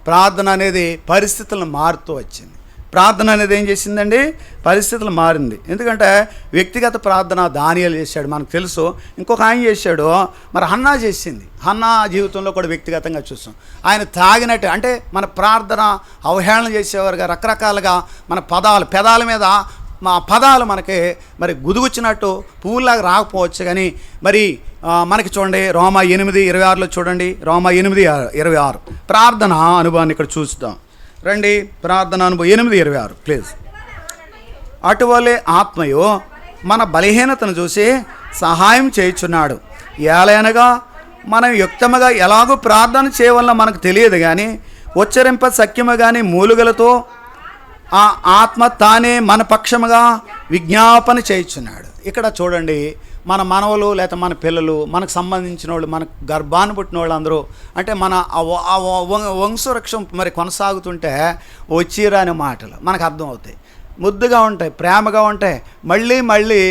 ప్రార్థన అనేది పరిస్థితులను మారుతూ వచ్చింది. ప్రార్థన అనేది ఏం చేసిందండి? పరిస్థితులు మారింది. ఎందుకంటే వ్యక్తిగత ప్రార్థన దానియేలు చేశాడు, మనకు తెలుసు. ఇంకొక ఆయన చేశాడు, మరి హన్నా చేసింది. హన్నా జీవితంలో కూడా వ్యక్తిగతంగా చూస్తాం. ఆయన తాగినట్టు, అంటే మన ప్రార్థన అవహేళన చేసేవారుగా రకరకాలుగా మన పెదాల మీద మా పదాలు మనకి మరి గుదుగుచ్చినట్టు పువ్వులాగా రాకపోవచ్చు, కానీ మరి మనకి చూడండి రోమా 8:26 చూడండి. రోమా 8:26 ప్రార్థన అనుభవాన్ని ఇక్కడ చూస్తాం. రండి, ప్రార్థన అనుభవం 8:26 ప్లీజ్. అటువలే ఆత్మయు మన బలహీనతను చూసి సహాయం చేయుచున్నాడు. ఏలయనగా మనం యుక్తముగా ఎలాగో ప్రార్థన చేయవలన మనకు తెలియదు, కానీ ఉచ్చరింప సఖ్యము కానీ మూలుగలతో ఆ ఆత్మ తానే మన పక్షముగా విజ్ఞాపన చేయుచున్నాడు. ఇక్కడ చూడండి, మన మనవలు లేక మన పిల్లలు, మనకు సంబంధించిన వాళ్ళు, మనకు గర్భాన్ని పుట్టిన వాళ్ళు అందరూ, అంటే మన వంశవృక్షం మరి కొనసాగుతుంటే వచ్చిరాని మాటలు మనకు అర్థమవుతాయి, ముద్దుగా ఉంటాయి, ప్రేమగా ఉంటాయి. మళ్ళీ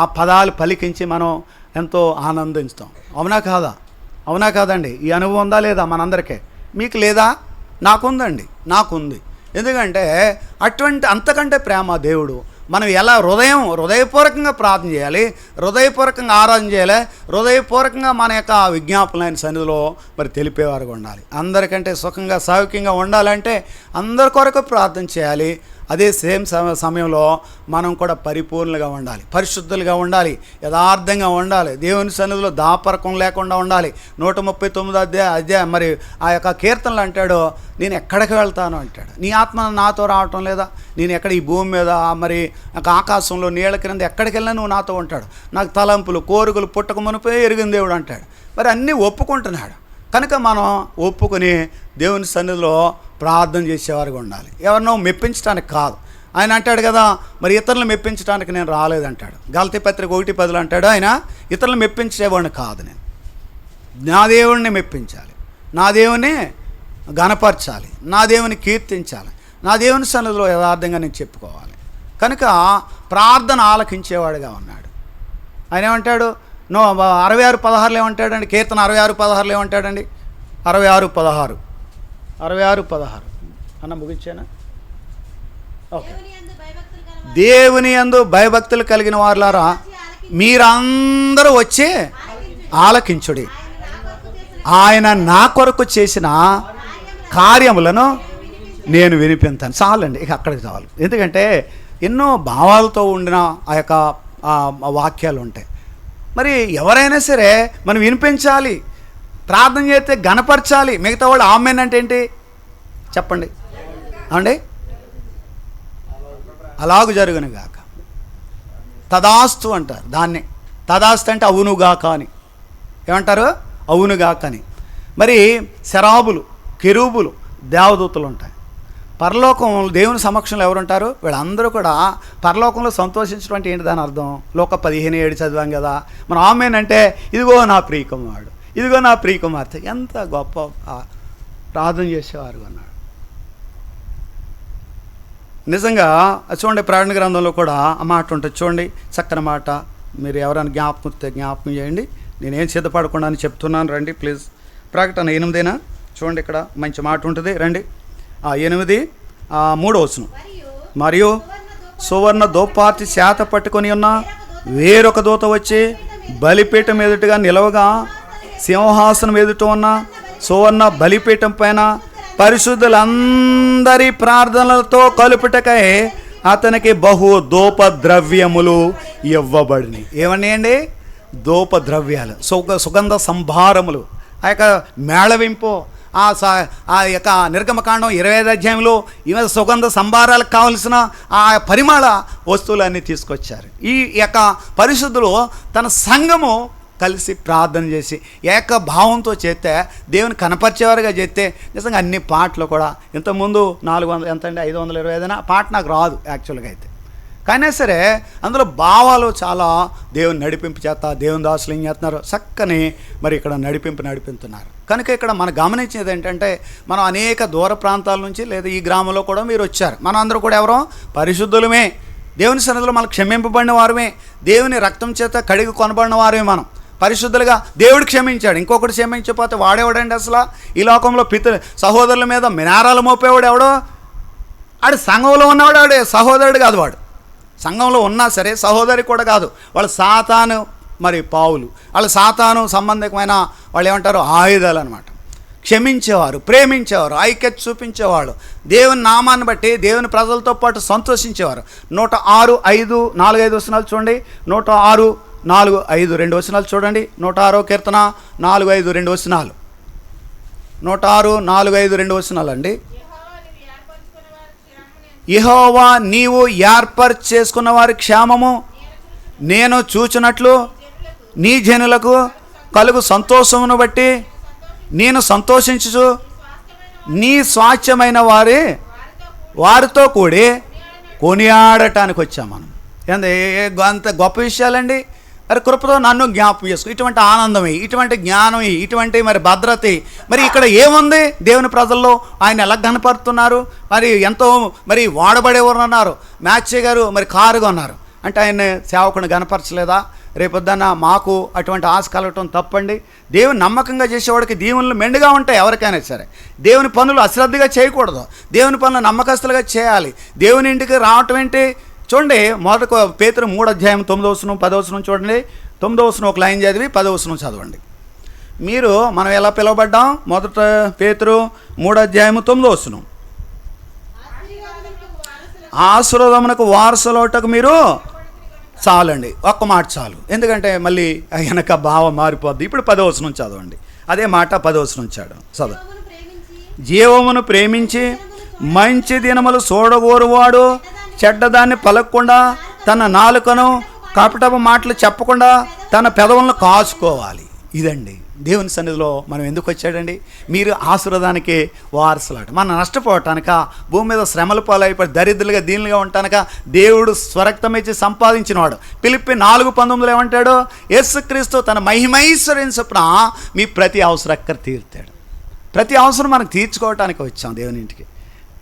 ఆ పదాలు పలికించి మనం ఎంతో ఆనందిస్తాం. అవునా కాదా? అవునా కాదండి? ఈ అనుభవం ఉందా లేదా మనందరికీ? మీకు లేదా? నాకుందండి, నాకుంది. ఎందుకంటే అటువంటి అంతకంటే ప్రేమ దేవుడు. మనం ఎలా హృదయపూర్వకంగా ప్రార్థన చేయాలి, హృదయపూర్వకంగా ఆరాధన చేయాలి, హృదయపూర్వకంగా మన యొక్క విజ్ఞాపనమైన సన్నిధిలో మరి తెలిపేవారుగా ఉండాలి. అందరికంటే సుఖంగా సౌఖ్యంగా ఉండాలంటే అందరి కొరకు ప్రార్థన చేయాలి. అదే సేమ్ సమయంలో మనం కూడా పరిపూర్ణులుగా ఉండాలి, పరిశుద్ధులుగా ఉండాలి, యథార్థంగా ఉండాలి, దేవుని సన్నిధిలో దాపరకం లేకుండా ఉండాలి. 139 అధ్యాయం మరి ఆ యొక్క కీర్తనలు అంటాడు, నేను ఎక్కడికి వెళ్తాను అంటాడు. నీ ఆత్మ నాతో రావటం లేదా? నేను ఎక్కడ ఈ భూమి మీద మరి ఆకాశంలో నీళ్ళ క్రింద ఎక్కడికి వెళ్ళినా నువ్వు నాతో ఉంటాడు. నాకు తలంపులు కోరికలు పుట్టక మునిపే ఎరిగిన దేవుడు అంటాడు. మరి అన్నీ ఒప్పుకుంటున్నాడు కనుక మనం ఒప్పుకొని దేవుని సన్నిధిలో ప్రార్థన చేసేవారుగా ఉండాలి. ఎవరినో మెప్పించడానికి కాదు. ఆయన అంటాడు కదా, మరి ఇతరులను మెప్పించడానికి నేను రాలేదంటాడు. గలతీ పత్రిక 1:10 అంటాడు ఆయన, ఇతరులను మెప్పించేవాడిని కాదు, నేను నా దేవుడిని మెప్పించాలి, నా దేవుని ఘనపరచాలి, నా దేవుని కీర్తించాలి, నా దేవుని సన్నిధిలో యథార్థంగా నేను చెప్పుకోవాలి. కనుక ప్రార్థన ఆలకించేవాడుగా ఉన్నాడు. ఆయన ఏమంటాడు? 66:16 ఏమంటాడండి? కీర్తన 66:16 ఏమంటాడండి? 66:16 అన్న ముగించానా? ఓకే. దేవుని యందు భయభక్తులు కలిగిన వారులారా మీరందరూ వచ్చి ఆలకించుడి, ఆయన నా కొరకు చేసిన కార్యములను నేను వినిపించాను. చాలండి, ఇక అక్కడికి చాలు. ఎందుకంటే ఎన్నో భావాలతో ఉండిన ఆ యొక్క వాక్యాలు ఉంటాయి. మరి ఎవరైనా సరే మనం వినిపించాలి, ప్రార్థన చేస్తే గణపరచాలి. మిగతా వాళ్ళు ఆమెన్ అంటే ఏంటి చెప్పండి అండి? అలాగు జరుగును గాక, తదాస్తు అంటారు దాన్ని. తదాస్తు అంటే అవునుగాక అని. ఏమంటారు? అవునుగాక అని. మరి శరాబులు, కెరూబులు, దేవదూతలు ఉంటాయి. పరలోకం దేవుని సమక్షంలో ఎవరుంటారు? వీళ్ళందరూ కూడా పరలోకంలో సంతోషించడం అంటే ఏంటి దాని అర్థం? లోక 15:7 చదివాం కదా మనం. ఆమెన్ అంటే ఇదిగో నా ప్రియకుమారుడు, ఇదిగో నా ప్రియకుమార్తె. ఎంత గొప్ప ప్రార్థన చేసేవారు అన్నాడు. నిజంగా చూడండి, ప్రకటన గ్రంథంలో కూడా ఆ మాట ఉంటుంది చూడండి, చక్కని మాట. మీరు ఎవరైనా జ్ఞాపకం చేయండి, నేనేం సిద్ధపడకుండా అని చెప్తున్నాను. రండి ప్లీజ్. ప్రకటన 8 చూడండి, ఇక్కడ మంచి మాట ఉంటుంది. రండి. 8:3 మరియు సువర్ణ దోపార్తి చేత పట్టుకొని ఉన్న వేరొక దూత వచ్చి బలిపీఠం ఎదుటిగా నిలవగా సింహాసనం ఎదుట ఉన్న సువర్ణ బలిపీఠం పైన పరిశుద్ధులందరి ప్రార్థనలతో కలుపుటకై అతనికి బహు ధూపద్రవ్యములు ఇవ్వబడినాయి. ఏమన్నాయండి? ధూపద్రవ్యాలు, సుగంధ సంభారములు. ఆ యొక్క మేళవింపు, ఆ యొక్క నిర్గమకాండం 25 అధ్యాయంలో ఈమె సుగంధ సంభారాలకు కావలసిన ఆ పరిమళ వస్తువులన్నీ తీసుకొచ్చారు. ఈ యొక్క పరిశుద్ధులు తన సంఘము కలిసి ప్రార్థన చేసి ఏకభావంతో చేస్తే, దేవుని కనపరిచేవారుగా చేస్తే నిజంగా అన్ని పాటలు కూడా ఇంతకుముందు 400 ఎంతండి 525 పాట నాకు రాదు యాక్చువల్గా అయితే. కానీ సరే అందులో భావాలు చాలా దేవుని నడిపింపు చేత దేవుని దాసులు ఏం చేస్తున్నారు? చక్కని మరి ఇక్కడ నడిపిస్తున్నారు. కనుక ఇక్కడ మనం గమనించేది ఏంటంటే, మనం అనేక దూర ప్రాంతాల నుంచి లేదా ఈ గ్రామంలో కూడా మీరు వచ్చారు. మనం అందరూ కూడా ఎవరో పరిశుద్ధులమే, దేవుని సన్నిధిలో మనం క్షమింపబడిన వారమే, దేవుని రక్తం చేత కడిగి కొనబడిన వారమే. మనం పరిశుద్ధులుగా దేవుడు క్షమించాడు. ఇంకొకటి క్షమించకపోతే వాడేవాడండి అసలు? ఈ లోకంలో సహోదరుల మీద మినారాలు మోపేవాడు ఎవడో? ఆడు సంఘంలో ఉన్నవాడు, ఆడే సహోదరుడు కాదు. వాడు సంఘంలో ఉన్నా సరే సహోదరి కూడా కాదు. వాళ్ళు సాతాను మరి పావులు, వాళ్ళు సాతాను సంబంధికమైన వాళ్ళు ఏమంటారు? ఆయుధాలు అనమాట. క్షమించేవారు, ప్రేమించేవారు, ఐక్యత చూపించేవాళ్ళు, దేవుని నామాన్ని బట్టి దేవుని ప్రజలతో పాటు సంతోషించేవారు. 106:4-5 చూడండి. 106:4-5 చూడండి. 106 కీర్తన 4-5 106:4-5 అండి. యెహోవా నీవు ఏర్పరచేసుకున్న వారి క్షేమము నేను చూచినట్లు నీ జనులకు కలుగు సంతోషమును బట్టి నేను సంతోషించు నీ స్వాస్థ్యమైన వారితో కూడి కొనియాడటానికి వచ్చాం మనం. అంత గొప్ప విషయాలండి. మరి కృపతో నన్ను జ్ఞాపకం చేసుకో, ఇటువంటి ఆనందమే, ఇటువంటి జ్ఞానం, ఇటువంటి మరి భద్రత. మరి ఇక్కడ ఏముంది? దేవుని ప్రజల్లో ఆయన ఎలా కనపడుతున్నారు? మరి ఎంతో మరి వాడబడేవారు అన్నారు. మ్యాచ్ గారు మరి కారుగా ఉన్నారు అంటే ఆయన సేవకుని కనపరచలేదా? రేపొద్దున్న మాకు అటువంటి ఆశ కలగటం తప్పండి. దేవుని నమ్మకంగా చేసేవాడికి దీవెనలు మెండుగా ఉంటాయి. ఎవరికైనా సరే దేవుని పనులు అశ్రద్ధగా చేయకూడదు, దేవుని పనులు నమ్మకస్తులుగా చేయాలి. దేవుని ఇంటికి రావటం ఏంటి చూడండి, మొదటి పేతురు 3:9 చూడండి. 9 ఒక లైన్ చదివి 10 చదవండి. మనం ఎలా పిలువబడ్డాం? మొదట పేతురు 3:9 ఆశీర్వాదమునకు వారసులవుటకు మీరు చాలండి. ఒక్క మాట చాలు, ఎందుకంటే మళ్ళీ వెనక భావం మారిపోద్ది. ఇప్పుడు 10 చదవండి. అదే మాట 10 చదువు. జీవమును ప్రేమించి మంచి దినములు చూడగోరువాడు చెడ్డదాన్ని పలకకుండా తన నాలుకను కపటపు మాటలు చెప్పకుండా తన పెదవులను కాచుకోవాలి. ఇదండి దేవుని సన్నిధిలో మనం ఎందుకు వచ్చాడండి? మీరు ఆశీర్వాదానికి వారసులాట. మనం నష్టపోవటానిక, భూమి మీద శ్రమల పాలైపోయి దరిద్రులుగా దీనులుగా ఉండటానిక దేవుడు స్వరక్తం ఇచ్చి సంపాదించినవాడు. ఫిలిప్పీ 4:19 ఏమంటాడు? యేసుక్రీస్తు తన మహిమైశ్వర్యం చొప్పున మీ ప్రతి అవసరం అక్కర తీరుతాడు. ప్రతి అవసరం మనకు తీర్చుకోవటానికి వచ్చాం దేవుని ఇంటికి.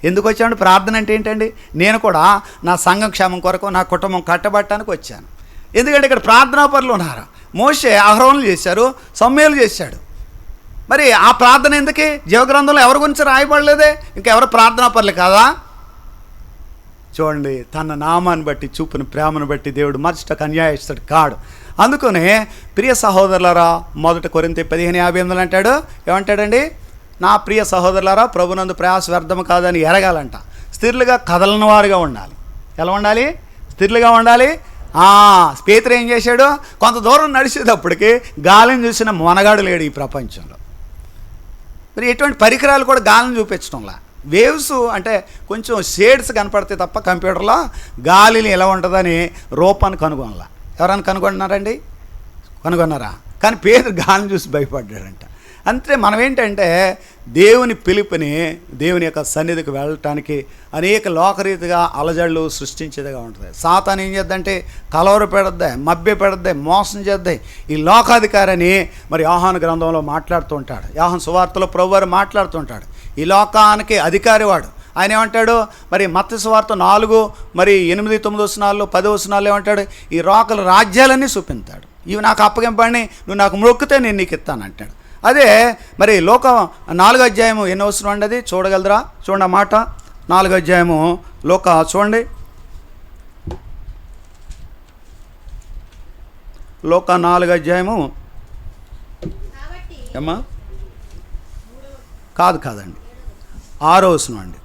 ఎందుకు వచ్చామంటే ప్రార్థన అంటే ఏంటండి? నేను కూడా నా సంఘం క్షేమం కొరకు, నా కుటుంబం కట్టబట్టడానికి వచ్చాను. ఎందుకంటే ఇక్కడ ప్రార్థనా పరులు ఉన్నారు. మోషే ఆహ్వానాలు చేశారు, సమూయేలు చేశాడు. మరి ఆ ప్రార్థన ఎందుకే? జీవగ్రంథంలో ఎవరి గురించి రాయబడలేదే? ఇంకెవరు ప్రార్థనా పరులు కాదా? చూడండి, తన నామాన్ని బట్టి చూపిన ప్రేమను బట్టి దేవుడు మర్చిటకు అన్యాయస్తుడు కాడు. అందుకనే ప్రియ సహోదరులారా, మొదటి కొరింథీ 15:58 అంటాడు. ఏమంటాడండి? నా ప్రియ సహోదరులారా, ప్రభునందు ప్రయాస వ్యర్థము కాదని ఎరగాలంట. స్థిరులుగా కదలని వారుగా ఉండాలి. ఎలా ఉండాలి? స్థిరులుగా ఉండాలి. పేతురు ఏం చేశాడు? కొంత దూరం నడిచేటప్పటికి గాలిని చూసిన మొనగాడు లేడు ఈ ప్రపంచంలో. మరి ఎటువంటి పరికరాలు కూడా గాలిని చూపించడంలా. వేవ్స్ అంటే కొంచెం షేడ్స్ కనపడితే తప్ప కంప్యూటర్లో గాలిని ఎలా ఉంటుందని రూపాన్ని కనుగొనలా. ఎవరైనా కనుగొన్నారండి? కనుగొన్నారా? కానీ పేతురు గాలిని చూసి భయపడ్డాడంట. అంతే మనం ఏంటంటే దేవుని పిలుపుని, దేవుని యొక్క సన్నిధికి వెళ్ళటానికి అనేక లోకరీతిగా అలజడులు సృష్టించేదిగా ఉంటుంది. సాతాను ఏం చేద్దంటే కలవర పెడద్దాయి, మభ్య పెడద్దాయి, మోసం చేద్దాయి. ఈ లోకాధికారిని మరి యోహాను గ్రంథంలో మాట్లాడుతూ ఉంటాడు. యోహాను సువార్తలో ప్రభువారు మాట్లాడుతూ ఉంటాడు. ఈ లోకానికి అధికారి వాడు. ఆయన ఏమంటాడు? మరి మత్తయి సువార్త 4:8-9 10 ఏమంటాడు? ఈ లోకల రాజ్యాలన్నీ చూపించాడు. ఇవి నాకు అప్పగింపండి, నువ్వు నాకు మొక్కితే నేను నీకు ఇస్తాను అంటాడు. అదే మరి లోకం 4 ఎన్నో వచనం అండి? అది చూడగలరా? చూడండి ఆ మాట. 4 లోక చూడండి. లోక 4 ఏమ్మా? కాదండి, 6 వచనం అండి.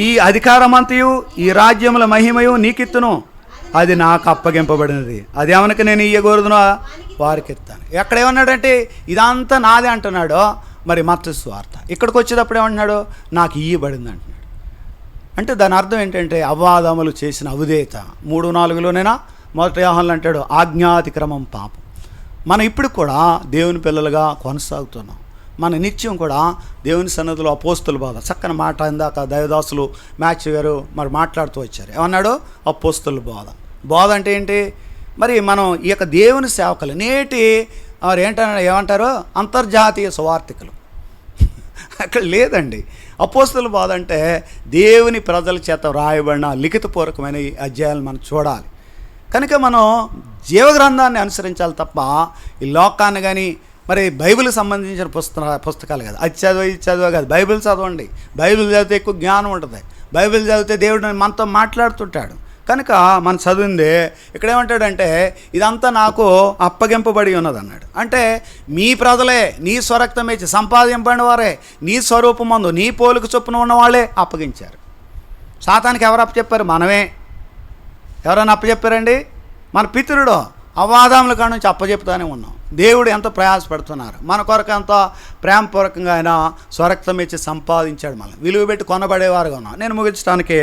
ఈ అధికారమంతయు ఈ రాజ్యముల మహిమయు నీకిత్తును, అది నాకు అప్పగింపబడినది. అది ఏమనక నేను ఇయ్యకూడదునో వారికి ఇస్తాను. ఎక్కడేమన్నాడంటే ఇదంతా నాదే అంటున్నాడు. మరి మత్తయి సువార్త ఇక్కడికి వచ్చేటప్పుడు ఏమంటున్నాడు? నాకు ఇయ్యబడింది అంటున్నాడు. అంటే దాని అర్థం ఏంటంటే అవాదములు చేసిన అవిధేయత. 3:4 మొదటి యోహానులో అంటాడు ఆజ్ఞాతిక్రమం పాపం. మనం ఇప్పుడు కూడా దేవుని పిల్లలుగా కొనసాగుతున్నాం. మన నిత్యం కూడా దేవుని సన్నిధిలో అపోస్తుల బోధ. చక్కని మాట ఇందాక దైవదాసులు మ్యాచ్ గారు మరి మాట్లాడుతూ వచ్చారు. ఏమన్నాడు? అపోస్తుల బోధ అంటే ఏంటి? మరి మనం ఈ యొక్క దేవుని సేవకులు నేటి మరి ఏమంటారు? అంతర్జాతీయ సువార్థికులు. అక్కడ లేదండి. అపోస్తుల బోధ అంటే దేవుని ప్రజల చేత రాయబడిన లిఖితపూర్వకమైన ఈ అధ్యాయాలు మనం చూడాలి. కనుక మనం జీవగ్రంథాన్ని అనుసరించాలి తప్ప ఈ లోకాన్ని కానీ మరి బైబిల్కి సంబంధించిన పుస్తకాలు కాదు. అది చదువు కాదు. బైబిల్ చదవండి. బైబిల్ చదివితే ఎక్కువ జ్ఞానం ఉంటుంది. బైబిల్ చదివితే దేవుడు మనతో మాట్లాడుతుంటాడు. కనుక మనం చదివింది ఇక్కడ ఏమంటాడంటే ఇదంతా నాకు అప్పగింపబడి ఉన్నది అన్నాడు. అంటే మీ ప్రజలే నీ స్వరక్తం ఇచ్చి సంపాదింపబడిన వారే నీ స్వరూపమందు నీ పోలిక చొప్పున ఉన్న వాళ్ళే అప్పగించారు. సాతానికి ఎవరు అప్పచెప్పారు? మనమే. ఎవరైనా అప్పచెప్పారండి? మన పితరుడు అవాదముల కాడ నుంచి అప్పచెప్తానే ఉన్నాం. దేవుడు ఎంతో ప్రయాసపడుతున్నారు. మన కొరకు ఎంతో ప్రేమపూర్వకంగా ఆయన స్వరక్తం ఇచ్చి సంపాదించాడు. మనం విలువ పెట్టి కొనబడేవారుగా ఉన్నాం. నేను ముగించడానికి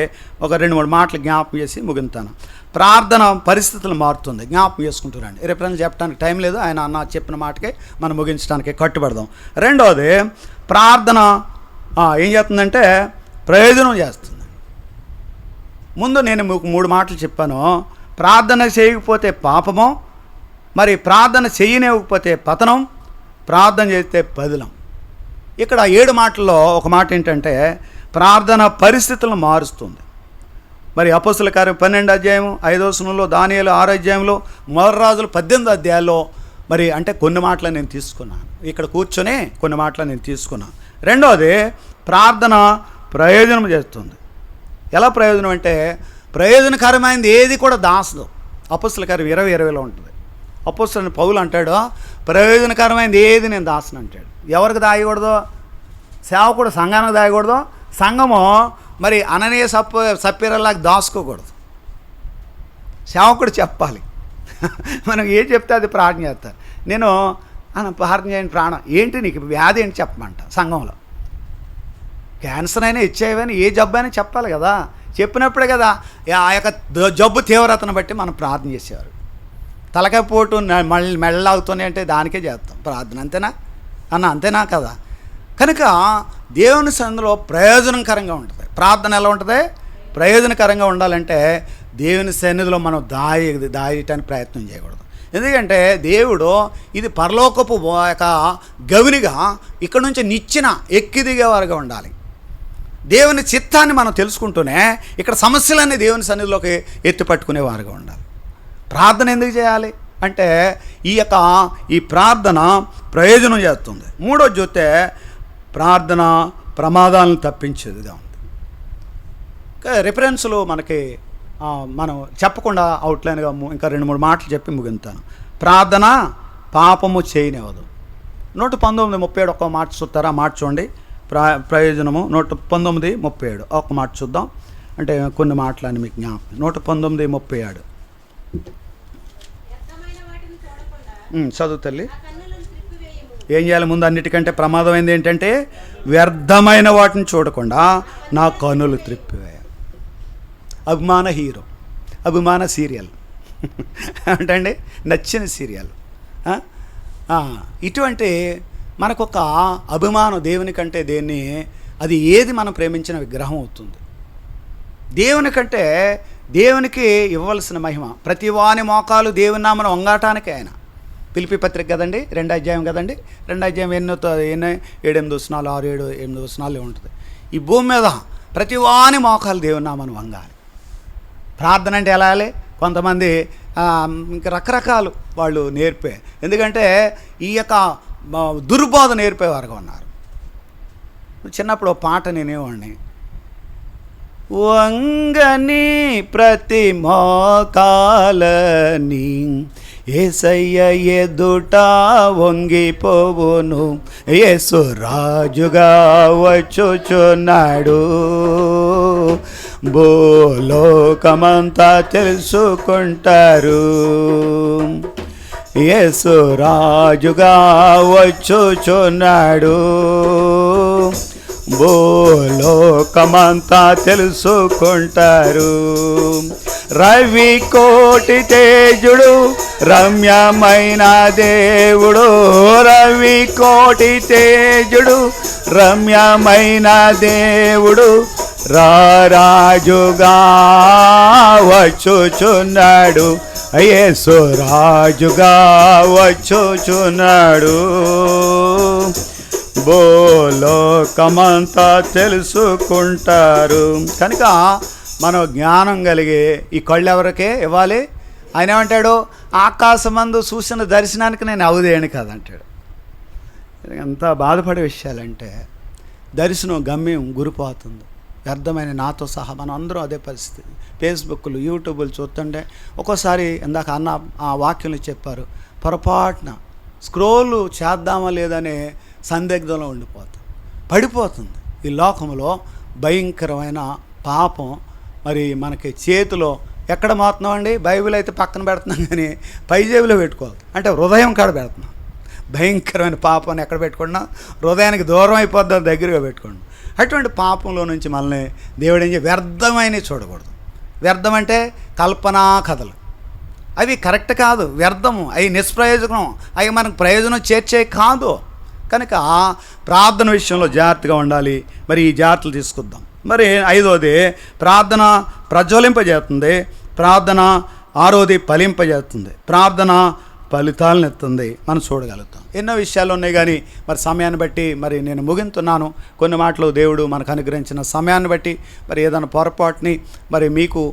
ఒక 2-3 మాటలు జ్ఞాపకం చేసి ముగింతాను. ప్రార్థన పరిస్థితులు మారుతుంది. జ్ఞాపకం చేసుకుంటున్నాండి. రేపు చెప్పడానికి టైం లేదు. ఆయన అన్న చెప్పిన మాటకే మనం ముగించడానికి కట్టుబడదాం. రెండవది, ప్రార్థన ఏం చేస్తుందంటే ప్రయోజనం చేస్తుంది. ముందు నేను మీకు 3 మాటలు చెప్పాను. ప్రార్థన చేయకపోతే పాపము, మరి ప్రార్థన చేయనివ్వకపోతే పతనం, ప్రార్థన చేస్తే పదిలం. ఇక్కడ 7 మాటల్లో ఒక మాట ఏంటంటే ప్రార్థన పరిస్థితులను మారుస్తుంది. మరి అపొస్తలుల కార్యం 12 అధ్యాయం 5వ వచనంలో, దానియేలు 6 అధ్యాయంలో, మొదటి రాజులు 18 అధ్యాయాల్లో మరి అంటే కొన్ని మాటలు నేను తీసుకున్నాను. ఇక్కడ కూర్చొని కొన్ని మాటలు నేను తీసుకున్నాను. రెండోది, ప్రార్థన ప్రయోజనం చేస్తుంది. ఎలా ప్రయోజనం అంటే, ప్రయోజనకరమైనది ఏది కూడా దాసదు. అపొస్తలుల కార్యం 20:20లో ఉంటుంది. అపొస్తలుడైన పౌలు అంటాడు, ప్రయోజనకరమైనది ఏది నేను దాసను అంటాడు. ఎవరికి దాయకూడదు? సేవకుడు సంఘానికి దాయకూడదు. సంఘము మరి అననీయ సప్పీరలాగా దాచుకోకూడదు. సేవకుడు చెప్పాలి. మనం ఏం చెప్తే అది ప్రార్థన చేస్తారు. నేను ప్రార్థన చేయండి, ప్రాణం ఏంటి నీకు వ్యాధి ఏంటి చెప్పమంట. సంఘంలో క్యాన్సర్ అయినా హెచ్ఐవి అయినా ఏ జబ్బు అయినా చెప్పాలి కదా. చెప్పినప్పుడే కదా ఆ యొక్క జబ్బు తీవ్రతను బట్టి మనం ప్రార్థన చేసేవారు. తలకాయ పోటు మళ్ళీ మెళ్ళలాగుతున్నాయి అంటే దానికే చేస్తాం ప్రార్థన, అంతేనా అంతేనా కదా. కనుక దేవుని సన్నిధిలో ప్రయోజనకరంగా ఉంటుంది ప్రార్థన. ఎలా ఉంటుంది? ప్రయోజనకరంగా ఉండాలంటే దేవుని సన్నిధిలో మనం దాయటానికి ప్రయత్నం చేయకూడదు. ఎందుకంటే దేవుడు ఇది పరలోకపు యొక్క గవినిగా ఇక్కడ నుంచి నిచ్చెన ఎక్కి దిగేవారుగా ఉండాలి. దేవుని చిత్తాన్ని మనం తెలుసుకుంటూనే ఇక్కడ సమస్యలన్నీ దేవుని సన్నిధిలోకి ఎత్తి పట్టుకునేవారుగా ఉండాలి. ప్రార్థన ఎందుకు చేయాలి అంటే ఈ ప్రార్థన ప్రయోజనం చేస్తుంది. మూడోది చూస్తే ప్రార్థన ప్రమాదాలను తప్పించేదిగా ఉంది. రిఫరెన్స్లు మనకి మనం చెప్పకుండా అవుట్లైన్గా ఇంకా 2-3 మాటలు చెప్పి ముగింతాను. ప్రార్థన పాపము చేయనివ్వదు. 119:37 ఒక మాట చూస్తారా? మాట చూడండి. ప్రయోజనము 119:37 ఒక మాట చూద్దాం. అంటే కొన్ని మాటలని మీకు జ్ఞాపకం. 119:37 చదువు తల్లి. ఏం చేయాలి? ముందు అన్నిటికంటే ప్రమాదమైంది ఏంటంటే వ్యర్థమైన వాటిని చూడకుండా నా కన్నులు త్రిప్పివేయాలి. అభిమాన హీరో, అభిమాన సీరియల్ అంటే నచ్చిన సీరియల్, ఇటువంటి మనకొక అభిమానం దేవుని కంటే దేన్ని అది ఏది మనం ప్రేమించిన విగ్రహం అవుతుంది. దేవుని కంటే దేవునికి ఇవ్వవలసిన మహిమ ప్రతి వాని మోకాలు దేవుని నామను వంగాటానికి ఆయన. ఫిలిప్పీ పత్రిక కదండి, 2వ అధ్యాయం కదండి, 2వ అధ్యాయం 7-8 వచనాలు 6-7-8 వచనాలు ఉంటుంది. ఈ భూమి మీద ప్రతి వాని మోకాలు దేవుని నామను వంగాలి. ప్రార్థన అంటే ఎలా? కొంతమంది ఇంకా రకరకాలు వాళ్ళు నేర్పే, ఎందుకంటే ఈ యొక్క దుర్బోధ నేర్పేవారుగా ఉన్నారు. చిన్నప్పుడు పాట నేనేవాడిని, వంగని ప్రతి మోకాలని యేసయ్య ఎదుట వంగిపోవును, యేసు రాజుగా వచ్చుచున్నాడు, భూలోకమంతా తెలుసుకుంటారు, యేసు రాజుగా వచ్చుచున్నాడు, భూలోకమంతా తెలుసుకుంటారు. రవి కోటి తేజుడు రమ్యమైన దేవుడు, రవి కోటి తేజుడు రమ్యమైన దేవుడు, రాజుగా వచ్చుచున్నాడు, యేసు రాజుగా వచ్చుచున్నాడు, భూలోకమంతా తెలుసుకుంటారు. కనుక మనం జ్ఞానం కలిగి ఈ కళ్ళు ఎవరికే ఇవ్వాలి? ఆయన ఏమంటాడు? ఆకాశమందు చూసిన దర్శనానికి నేను అవదేని కాదంటాడు. ఎంత బాధపడే విషయాలంటే దర్శనం గమ్యం గురిపోతుంది. వ్యర్థమైన నాతో సహా మనం అందరం అదే పరిస్థితి. ఫేస్బుక్లు యూట్యూబ్లు చూస్తుంటే ఒక్కోసారి ఇందాక అన్న ఆ వాక్యంలో చెప్పారు, పొరపాటున స్క్రోల్ చేద్దామా లేదనే సందిగ్ధంలో పడిపోతుంది. ఈ లోకంలో భయంకరమైన పాపం మరి మనకి చేతిలో ఎక్కడ మారుతున్నామండి? బైబిల్ అయితే పక్కన పెడుతున్నాం కానీ పై జేబులో పెట్టుకోవాలి, అంటే హృదయం కాడ పెడుతున్నాం. భయంకరమైన పాపాన్ని ఎక్కడ పెట్టుకున్నా హృదయానికి దూరం అయిపోద్దాం, దగ్గరగా పెట్టుకోండి. అటువంటి పాపంలో నుంచి మనల్ని దేవుడు ఏం వ్యర్థమైనవి చూడకూడదు. వ్యర్థం అంటే కల్పనా కథలు, అవి కరెక్ట్ కాదు, వ్యర్థము, అవి నిష్ప్రయోజనం, అవి మనకు ప్రయోజనం చేర్చే కాదు. కనుక ప్రార్థన విషయంలో జాగ్రత్తగా ఉండాలి. మరి ఈ జాగ్రత్తలు తీసుకొద్దాం. మరి 5వది ప్రార్థన ప్రజ్వలింపజేస్తుంది, ప్రార్థన 6వది ఫలింపజేస్తుంది, ప్రార్థన ఫలితాలను ఇస్తుంది, మనం చూడగలుగుతాం. ఎన్నో విషయాలు ఉన్నాయి, కానీ మరి సమయాన్ని బట్టి మరి నేను ముగింతున్నాను. కొన్ని మాటలు దేవుడు మనకు అనుగ్రహించిన సమయాన్ని బట్టి మరి ఏదైనా పొరపాటుని మరి మీకు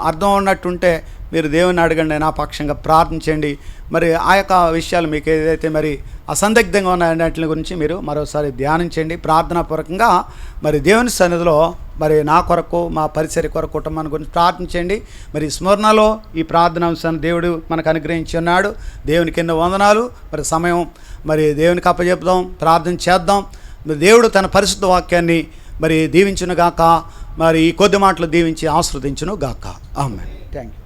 అర్థం ఉన్నట్టుంటే మీరు దేవుని అడగండి, నా పక్షంగా ప్రార్థించండి. మరి ఆ యొక్క విషయాలు మీకు ఏదైతే మరి అసందిగ్ధంగా ఉన్న గురించి మీరు మరోసారి ధ్యానించండి. ప్రార్థనాపూర్వకంగా మరి దేవుని సన్నిధిలో మరి నా కొరకు, మా పరిసర కొరకు, కుటుంబాన్ని గురించి ప్రార్థించండి. మరి స్మరణలో ఈ ప్రార్థనాంశాన్ని దేవుడు మనకు అనుగ్రహించి ఉన్నాడు. దేవునికి ఎన్నో వందనాలు. మరి సమయం మరి దేవునికి అప్పచెప్దాం, ప్రార్థన చేద్దాం. మరి దేవుడు తన పరిశుద్ధ వాక్యాన్ని మరి దీవించును గాక. మరి ఈ కొద్ది మాటలు దీవించి ఆశీర్వదించును గాక. ఆమేన్. Thank you.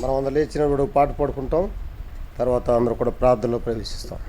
మనం అందరూ లేచినప్పుడు పాట పాడుకుంటాం, తర్వాత అందరూ కూడా ప్రార్థనలో ప్రవేశిస్తాం.